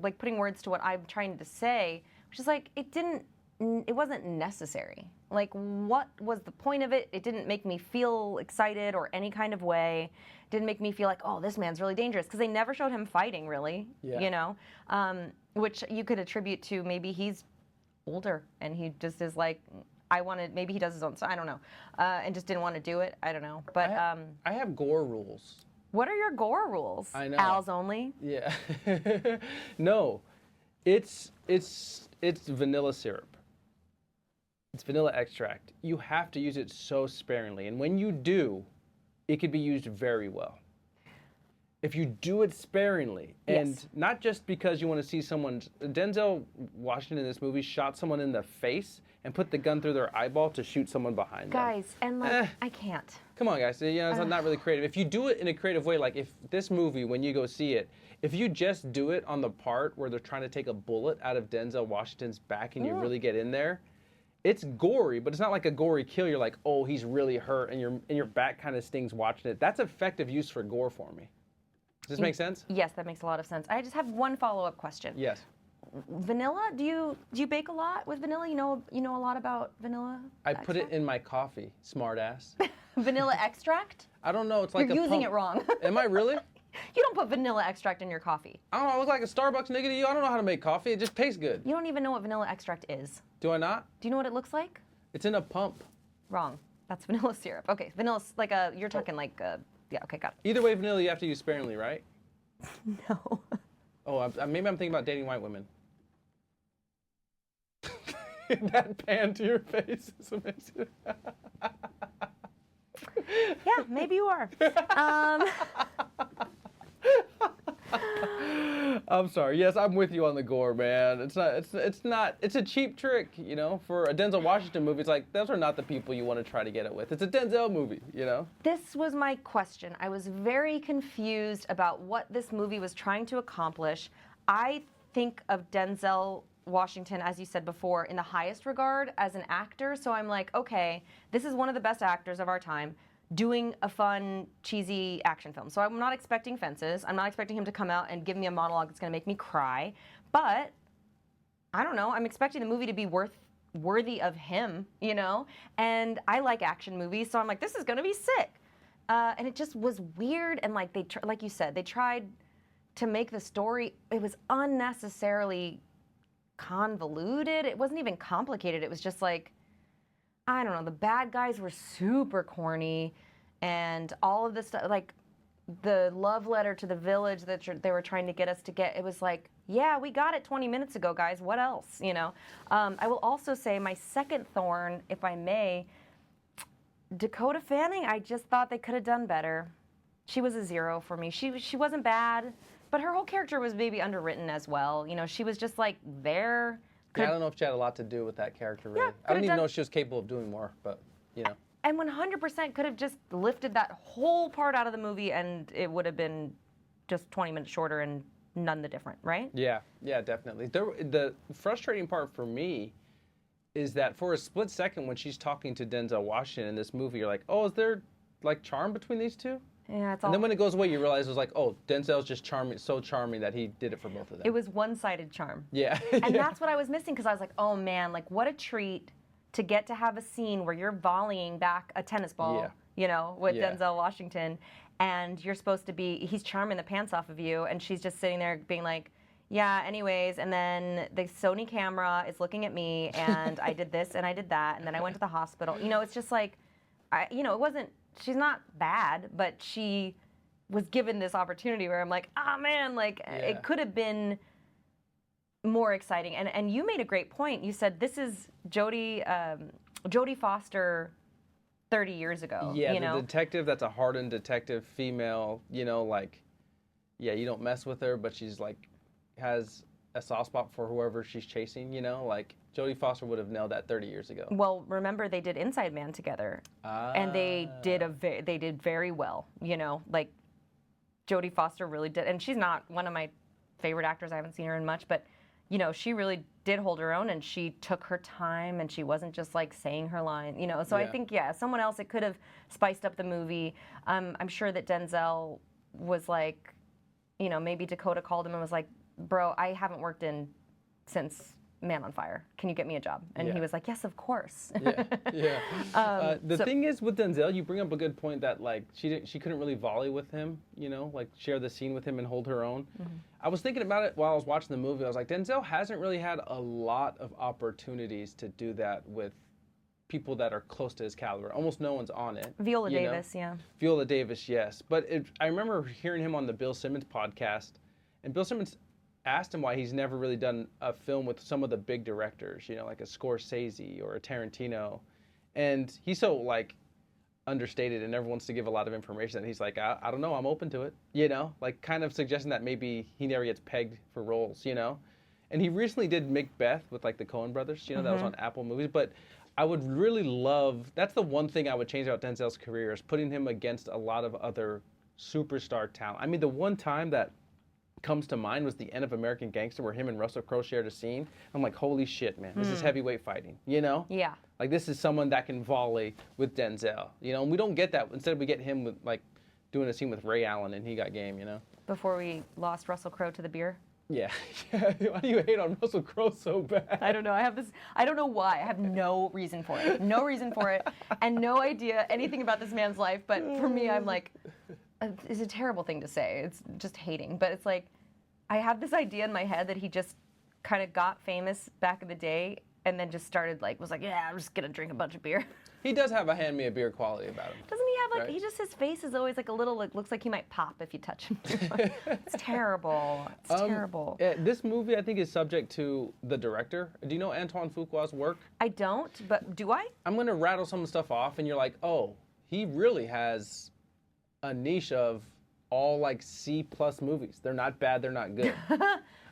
like putting words to what I'm trying to say, which is like, it wasn't necessary. Like, what was the point of it? It didn't make me feel excited or any kind of way. Didn't make me feel like, oh, this man's really dangerous, because they never showed him fighting, really. Yeah. You know, which you could attribute to maybe he's older and he just is like, maybe he does his own. So I don't know, and just didn't want to do it. I don't know, but I have gore rules. What are your gore rules? I know. Al's only? Yeah. No, it's vanilla syrup. It's vanilla extract. You have to use it so sparingly, and when you do, it could be used very well. If you do it sparingly, and Yes. not just because you want to see someone's... Denzel Washington in this movie shot someone in the face and put the gun through their eyeball to shoot someone behind them. Guys, and like, I can't. Come on, guys. You know, it's not really creative. If you do it in a creative way, like if this movie, when you go see it, if you just do it on the part where they're trying to take a bullet out of Denzel Washington's back and you really get in there, it's gory, but it's not like a gory kill. You're like, oh, he's really hurt, and your back kind of stings watching it. That's effective use for gore for me. Does this make sense? Yes, that makes a lot of sense. I just have one follow-up question. Yes. Vanilla? Do you bake a lot with vanilla? You know a lot about vanilla? I put it in my coffee, smart ass. Vanilla extract? I don't know. It's like You're a using pump. it wrong. Am I really? You don't put vanilla extract in your coffee. I don't know. I look like a Starbucks nigga to you. I don't know how to make coffee. It just tastes good. You don't even know what vanilla extract is. Do I not? Do you know what it looks like? It's in a pump. Wrong. That's vanilla syrup. Okay, vanilla, like you're talking like, yeah, okay, got Either way, vanilla you have to use sparingly, right? it. No. Oh, maybe I'm thinking about dating white women. That pan to your face is amazing. Yeah, maybe you are. I'm sorry. Yes, I'm with you on the gore, man. It's not. It's a cheap trick, you know. For a Denzel Washington movie, it's like those are not the people you want to try to get it with. It's a Denzel movie, you know. This was my question. I was very confused about what this movie was trying to accomplish. I think of Denzel Washington, as you said before, in the highest regard as an actor. So I'm like, okay, this is one of the best actors of our time doing a fun, cheesy action film. So I'm not expecting Fences. I'm not expecting him to come out and give me a monologue that's going to make me cry. But I don't know. I'm expecting the movie to be worthy of him, you know? And I like action movies, so I'm like, this is going to be sick. And it just was weird. And like like you said, they tried to make the story, it was unnecessarily convoluted. It wasn't even complicated. It was just like, I don't know, the bad guys were super corny, and all of this stuff, like the love letter to the village that they were trying to get us to get, it was like, yeah, we got it 20 minutes ago, guys. What else, you know? I will also say my second Thorn, if I may, Dakota Fanning, I just thought they could have done better. She was a 0 for me. She wasn't bad, but her whole character was maybe underwritten as well. You know, she was just like there. Yeah, I don't know if she had a lot to do with that character, really. Yeah, I don't even know if she was capable of doing more, but, you know. And 100% could have just lifted that whole part out of the movie, and it would have been just 20 minutes shorter and none the different, right? Yeah, definitely. The frustrating part for me is that for a split second when she's talking to Denzel Washington in this movie, you're like, oh, is there, like, charm between these two? Yeah, it's all. And then when it goes away, you realize it was like, oh, Denzel's just charming, so charming that he did it for both of them. It was one-sided charm. Yeah. And that's what I was missing, because I was like, oh man, like what a treat to get to have a scene where you're volleying back a tennis ball, you know, with Denzel Washington, and you're supposed to be, he's charming the pants off of you, and she's just sitting there being like, yeah, anyways, and then the Sony camera is looking at me, and I did this and I did that, and then I went to the hospital. You know, it's just like, you know, it wasn't, she's not bad, but she was given this opportunity where I'm like, ah, man, like it could have been more exciting. And you made a great point. You said this is Jodie Foster 30 years ago. Yeah, you know? The detective that's a hardened detective, female, you know, like, yeah, you don't mess with her, but she's like, has a soft spot for whoever she's chasing, you know, like Jodie Foster would have nailed that 30 years ago. Well, remember they did Inside Man together, and they did very well, you know, like Jodie Foster really did, and she's not one of my favorite actors. I haven't seen her in much, but you know, she really did hold her own, and she took her time, and she wasn't just like saying her line, you know. So I think, someone else, it could have spiced up the movie. I'm sure that Denzel was like, you know, maybe Dakota called him and was like, bro, I haven't worked in since Man on Fire. Can you get me a job? And he was like, yes, of course. The thing is with Denzel, you bring up a good point that like she couldn't really volley with him, you know, like share the scene with him and hold her own. Mm-hmm. I was thinking about it while I was watching the movie. I was like, Denzel hasn't really had a lot of opportunities to do that with people that are close to his caliber. Almost no one's on it. Viola you know? Davis, yeah. Viola Davis, yes. But I remember hearing him on the Bill Simmons podcast, and Bill Simmons asked him why he's never really done a film with some of the big directors, you know, like a Scorsese or a Tarantino. And he's so, like, understated and never wants to give a lot of information. And he's like, I don't know, I'm open to it, you know? Like, kind of suggesting that maybe he never gets pegged for roles, you know? And he recently did Macbeth with, like, the Coen brothers, you know, that was on Apple Movies. But I would really love, that's the one thing I would change about Denzel's career, is putting him against a lot of other superstar talent. I mean, the one time that comes to mind was the end of American Gangster, where him and Russell Crowe shared a scene. I'm like, holy shit, man, this is heavyweight fighting, you know? Yeah. Like, this is someone that can volley with Denzel, you know? And we don't get that. Instead, we get him with, like, doing a scene with Ray Allen, and he got game, you know? Before we lost Russell Crowe to the beer. Yeah. Why do you hate on Russell Crowe so bad? I don't know. I don't know why. I have no reason for it. No reason for it. And no idea anything about this man's life. But for me, I'm like, it's a terrible thing to say. It's just hating. But it's like, I have this idea in my head that he just kind of got famous back in the day and then just started, like, was like, yeah, I'm just going to drink a bunch of beer. He does have a hand me a beer quality about him. Doesn't he have, like, right? his face is always, like, a little, like, looks like he might pop if you touch him. It's terrible. It's terrible. This movie, I think, is subject to the director. Do you know Antoine Fuqua's work? I don't, but do I? I'm going to rattle some stuff off, and you're like, oh, he really has a niche of all, like, C-plus movies. They're not bad, they're not good.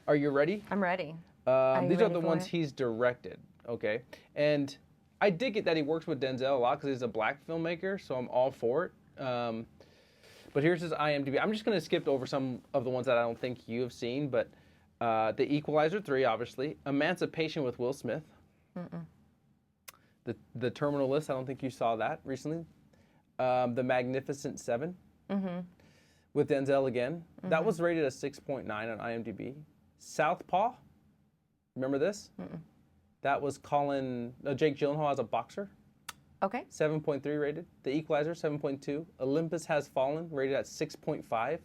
Are you ready? I'm ready. These are the ones he's directed, okay? And I dig it that he works with Denzel a lot because he's a black filmmaker, so I'm all for it. But here's his IMDb. I'm just going to skip over some of the ones that I don't think you have seen, but The Equalizer 3, obviously. Emancipation with Will Smith. The Terminal List, I don't think you saw that recently. The Magnificent Seven. With Denzel again. That was rated a 6.9 on IMDb. Southpaw. Remember this? That was Jake Gyllenhaal as a boxer. Okay. 7.3 rated. The Equalizer, 7.2. Olympus Has Fallen, rated at 6.5.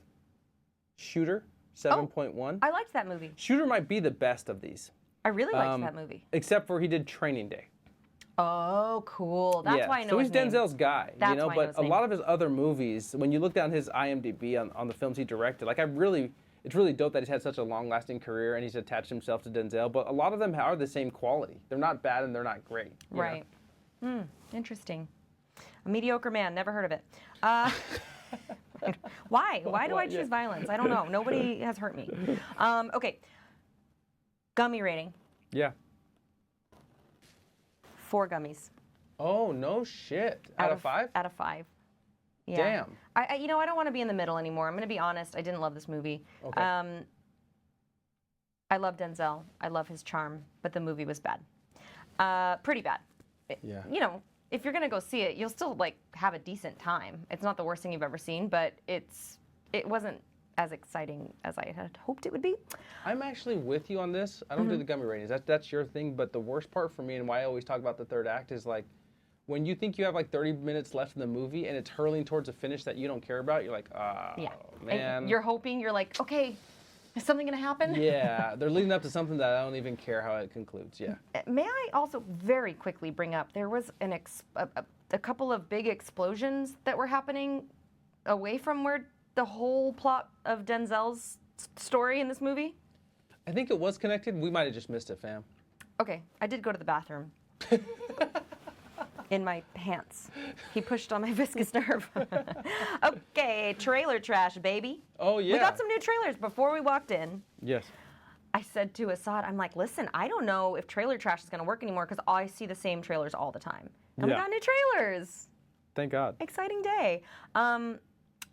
Shooter, 7.1. I liked that movie. Shooter might be the best of these. I really liked that movie. Except for he did Training Day. Oh, cool. That's why I know so his he's name. Denzel's guy, That's you know. why I know But his a name. lot of his other movies, when you look down his IMDb on the films he directed, like it's really dope that he's had such a long-lasting career and he's attached himself to Denzel. But a lot of them are the same quality. They're not bad and they're not great. you Right. Interesting. A mediocre man. Never heard of it. Why? Why do I choose violence? I don't know. Nobody has hurt me. Okay. Gummy rating. Yeah. 4 gummies. Oh, no shit. Out of 5? Out of 5. Yeah. Damn. I don't want to be in the middle anymore. I'm going to be honest. I didn't love this movie. Okay. I love Denzel. I love his charm, but the movie was bad. Pretty bad. Yeah. You know, if you're going to go see it, you'll still, like, have a decent time. It's not the worst thing you've ever seen, but it wasn't as exciting as I had hoped it would be. I'm actually with you on this. I don't do the gummy ratings. That's your thing. But the worst part for me, and why I always talk about the third act, is like when you think you have like 30 minutes left in the movie and it's hurling towards a finish that you don't care about, you're like, oh, man. And you're hoping, you're like, okay, is something going to happen? Yeah, they're leading up to something that I don't even care how it concludes. Yeah. May I also very quickly bring up, there was a couple of big explosions that were happening away from where the whole plot of Denzel's story in this movie? I think it was connected. We might have just missed it, fam. Okay, I did go to the bathroom. In my pants. He pushed on my viscous nerve. Okay, trailer trash, baby. Oh, yeah. We got some new trailers before we walked in. Yes. I said to Assad, I'm like, listen, I don't know if trailer trash is going to work anymore because I see the same trailers all the time. And we got new trailers. Thank God. Exciting day.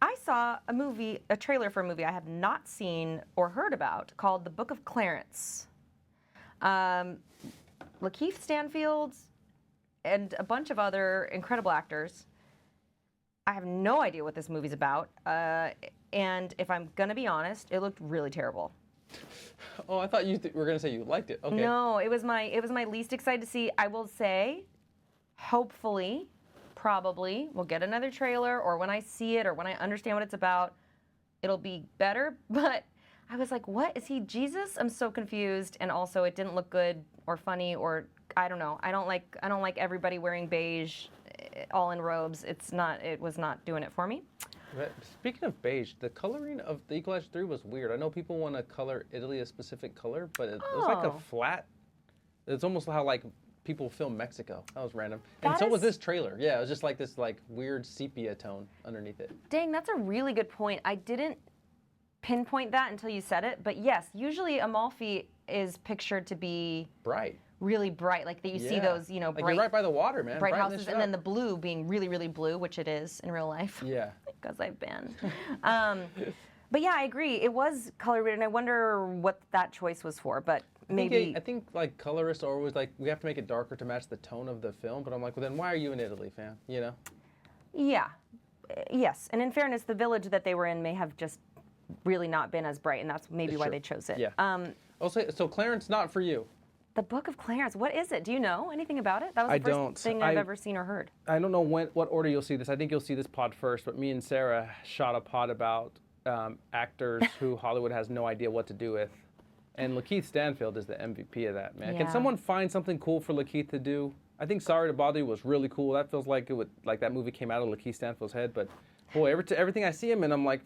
I saw a trailer for a movie I have not seen or heard about called The Book of Clarence. Lakeith Stanfield and a bunch of other incredible actors. I have no idea what this movie's about. And if I'm going to be honest, it looked really terrible. Oh, I thought you were going to say you liked it. Okay. No, it was my least excited to see. I will say, hopefully, probably, we'll get another trailer, or when I see it, or when I understand what it's about, it'll be better. But I was like, what? Is he Jesus? I'm so confused. And also, it didn't look good or funny or I don't know. I don't like everybody wearing beige, all in robes. It was not doing it for me. But speaking of beige, the coloring of the Equalizer 3 was weird. I know people want to color Italy a specific color, but it was like a flat. It's almost how like people film Mexico. That was random. And so was this trailer. Yeah, it was just like this like weird sepia tone underneath it. Dang, that's a really good point. I didn't pinpoint that until you said it, but yes, usually Amalfi is pictured to be bright. Really bright, like that you see those, you know, like bright, you're right by the water, man. Bright houses, and then the blue being really, really blue, which it is in real life. Yeah. Because I've been. But yeah, I agree. It was color, and I wonder what that choice was for. But maybe I think like colorists are always like, we have to make it darker to match the tone of the film. But I'm like, well, then why are you in Italy, fam? You know? Yeah. Yes. And in fairness, the village that they were in may have just really not been as bright, and that's maybe why they chose it. Yeah. So Clarence, not for you. The Book of Clarence, what is it? Do you know anything about it? That was the first thing I've ever seen or heard. I don't know what order you'll see this. I think you'll see this pod first, but me and Sarah shot a pod about actors who Hollywood has no idea what to do with. And Lakeith Stanfield is the MVP of that, man. Yeah. Can someone find something cool for Lakeith to do? I think Sorry to Bother You was really cool. That feels like that movie came out of Lakeith Stanfield's head, but boy, everything I see him in, I'm like,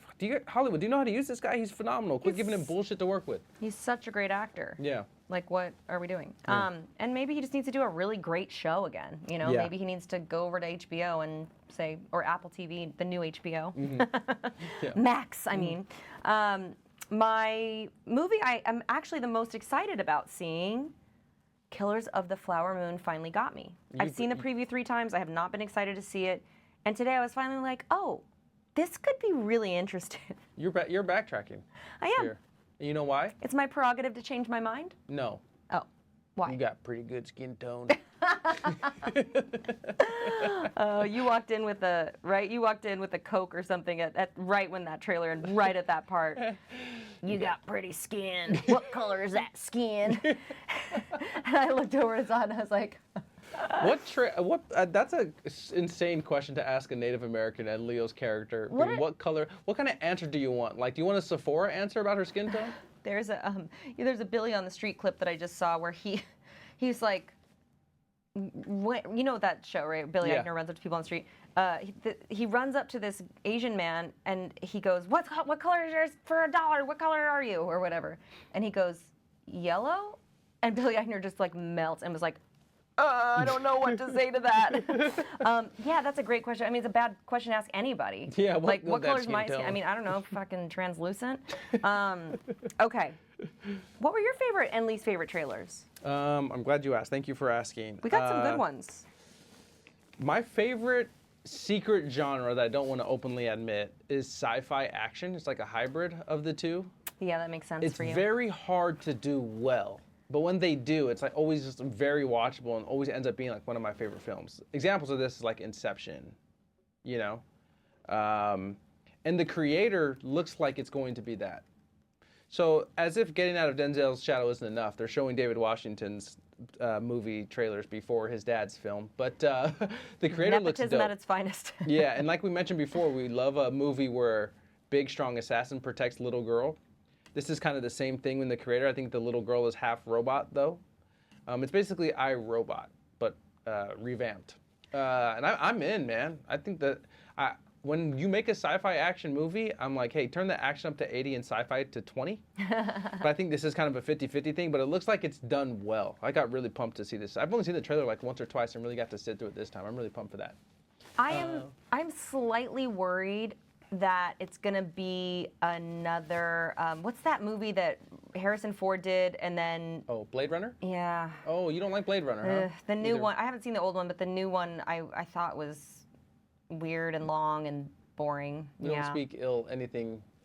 Hollywood, do you know how to use this guy? He's phenomenal. Quit giving him bullshit to work with. He's such a great actor. Yeah. Like, what are we doing? Yeah. And maybe he just needs to do a really great show again. You know, maybe he needs to go over to HBO and say, or Apple TV, the new HBO. Mm-hmm. Max, I mean. My movie I am actually the most excited about seeing, Killers of the Flower Moon, finally got me. I've seen the preview 3 times. I have not been excited to see it. And today I was finally like, oh, this could be really interesting. You're backtracking. I am. Here. You know why? It's my prerogative to change my mind? No. Oh, why? You got pretty good skin tone. Oh, you walked in with a Coke or something at right when that trailer and right at that part. You got pretty skin. What color is that skin? And I looked over at Zod and I was like, that's an insane question to ask a Native American and Leo's character. What color? What kind of answer do you want? Like, do you want a Sephora answer about her skin tone? There's a Billy on the Street clip that I just saw where he's like, you know that show, right? Billy Eichner runs up to people on the street. He runs up to this Asian man and he goes, what color is yours for $1? What color are you? Or whatever. And he goes, yellow? And Billy Eichner just like melts and was like, I don't know what to say to that. Yeah, that's a great question. I mean, it's a bad question to ask anybody. Yeah, what color is my skin? I mean, I don't know, fucking translucent. Okay. What were your favorite and least favorite trailers? I'm glad you asked. Thank you for asking. We got some good ones. My favorite secret genre that I don't want to openly admit is sci-fi action. It's like a hybrid of the two. Yeah, that makes sense for you. It's very hard to do well. But when they do, it's like always just very watchable and always ends up being like one of my favorite films. Examples of this is like Inception, you know? And the creator looks like it's going to be that. So as if getting out of Denzel's shadow isn't enough, they're showing David Washington's movie trailers before his dad's film. But the creator looks dope. Nepotism at its finest. Yeah, and like we mentioned before, we love a movie where big, strong assassin protects little girl. This is kind of the same thing with the creator. I think the little girl is half robot, though. It's basically iRobot, but revamped. And I'm in, man. I think that when you make a sci-fi action movie, I'm like, hey, turn the action up to 80 and sci-fi to 20. But I think this is kind of a 50-50 thing, but it looks like it's done well. I got really pumped to see this. I've only seen the trailer like once or twice and really got to sit through it this time. I'm really pumped for that. I'm slightly worried that it's going to be another, what's that movie that Harrison Ford did and then... Oh, Blade Runner? Yeah. Oh, you don't like Blade Runner, huh? The new one, I haven't seen the old one, but the new one I thought was weird and long and boring. We don't speak ill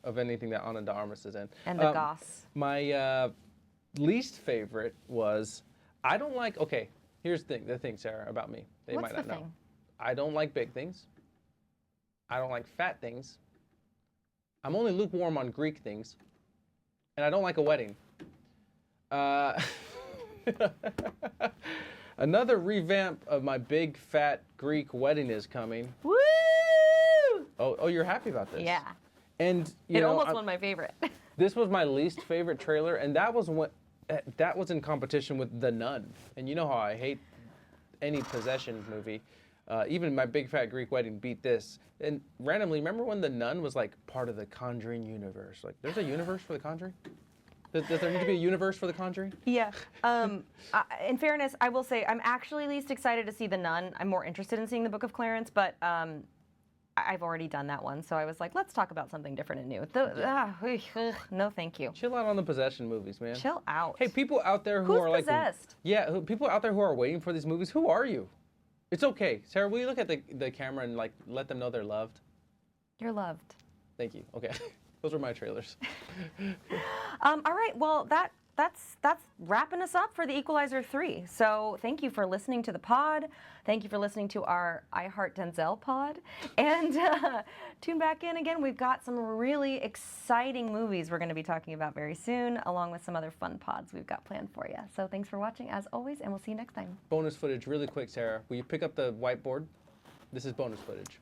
of anything that Ana de Armas is in. And the Goss. My least favorite was, I don't like, okay, here's the thing, Sarah, about me. They might not know. I don't like big things. I don't like fat things. I'm only lukewarm on Greek things. And I don't like a wedding. Another revamp of my big, fat Greek wedding is coming. Woo! Oh, you're happy about this? Yeah. And it almost won my favorite. This was my least favorite trailer, and that was that was in competition with The Nun, and you know how I hate any possession movie. Even My Big Fat Greek Wedding beat this. And randomly, remember when The Nun was like part of the Conjuring universe? Like, there's a universe for the Conjuring? Does there need to be a universe for the Conjuring? Yeah. In fairness, I will say I'm actually least excited to see The Nun. I'm more interested in seeing The Book of Clarence, but I've already done that one, so I was like, let's talk about something different and new. No, thank you. Chill out on the possession movies, man. Chill out. Hey, people out there who Who's are like, possessed? yeah, people out there who are waiting for these movies. Who are you? It's okay, Sarah. Will you look at the camera and like let them know they're loved? You're loved. Thank you. Okay, those were my trailers. All right. Well, that's wrapping us up for the Equalizer 3. So thank you for listening to the pod. Thank you for listening to our I Heart Denzel pod. And tune back in again. We've got some really exciting movies we're going to be talking about very soon, along with some other fun pods we've got planned for you. So thanks for watching, as always, and we'll see you next time. Bonus footage, really quick, Sarah. Will you pick up the whiteboard? This is bonus footage.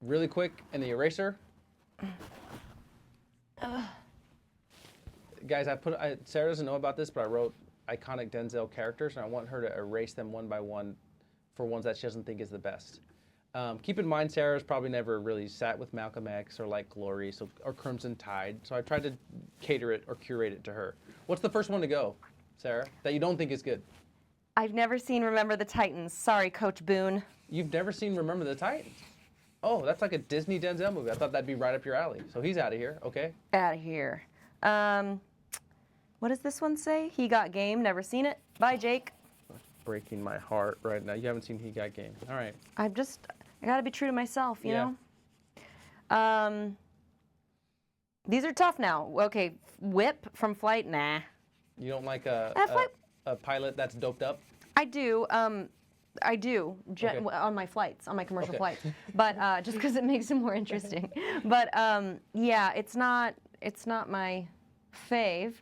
Really quick, and the eraser. Guys, Sarah doesn't know about this, but I wrote iconic Denzel characters, and I want her to erase them one by one for ones that she doesn't think is the best. Keep in mind, Sarah's probably never really sat with Malcolm X or like Glory or Crimson Tide, so I tried to cater it or curate it to her. What's the first one to go, Sarah, that you don't think is good? I've never seen Remember the Titans. Sorry, Coach Boone. You've never seen Remember the Titans? Oh, that's like a Disney Denzel movie. I thought that'd be right up your alley. So he's out of here, okay? Out of here. What does this one say? He Got Game. Never seen it. Bye, Jake. Breaking my heart right now. You haven't seen He Got Game. All right. I gotta be true to myself, you know? These are tough now. Okay, Whip from Flight, nah. You don't like a pilot that's doped up? I do. On my flights, on my commercial flights. But just because it makes it more interesting. But yeah, it's not my fave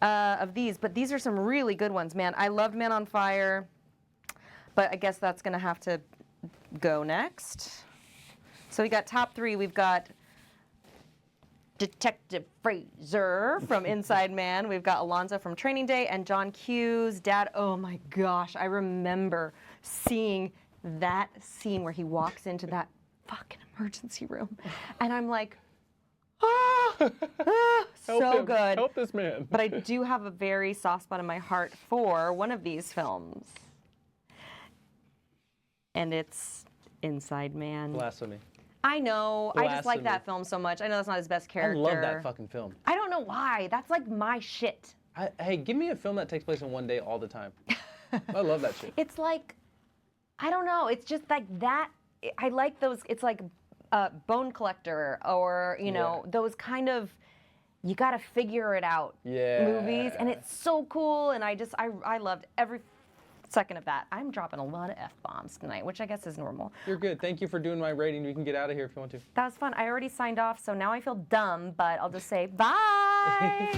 of these. But these are some really good ones, man. I loved Man on Fire, but I guess that's gonna have to go next. So we got top three. We've got Detective Fraser from Inside Man. We've got Alonzo from Training Day and John Q's dad. Oh my gosh, I remember seeing that scene where he walks into that fucking emergency room. And I'm like, so good. Help this man. But I do have a very soft spot in my heart for one of these films. And it's Inside Man. Blasphemy. I know. I just like Blasphemy. that film so much. I know that's not his best character. I love that fucking film. I don't know why. That's like my shit. Hey, give me a film that takes place in one day all the time. I love that shit. It's like, I don't know. It's just like that. I like those. It's like Bone Collector or, you know, those kind of, you got to figure it out movies. And it's so cool. And I loved every second of that. I'm dropping a lot of F-bombs tonight, which I guess is normal. You're good. Thank you for doing my rating. You can get out of here if you want to. That was fun. I already signed off, so now I feel dumb, but I'll just say bye.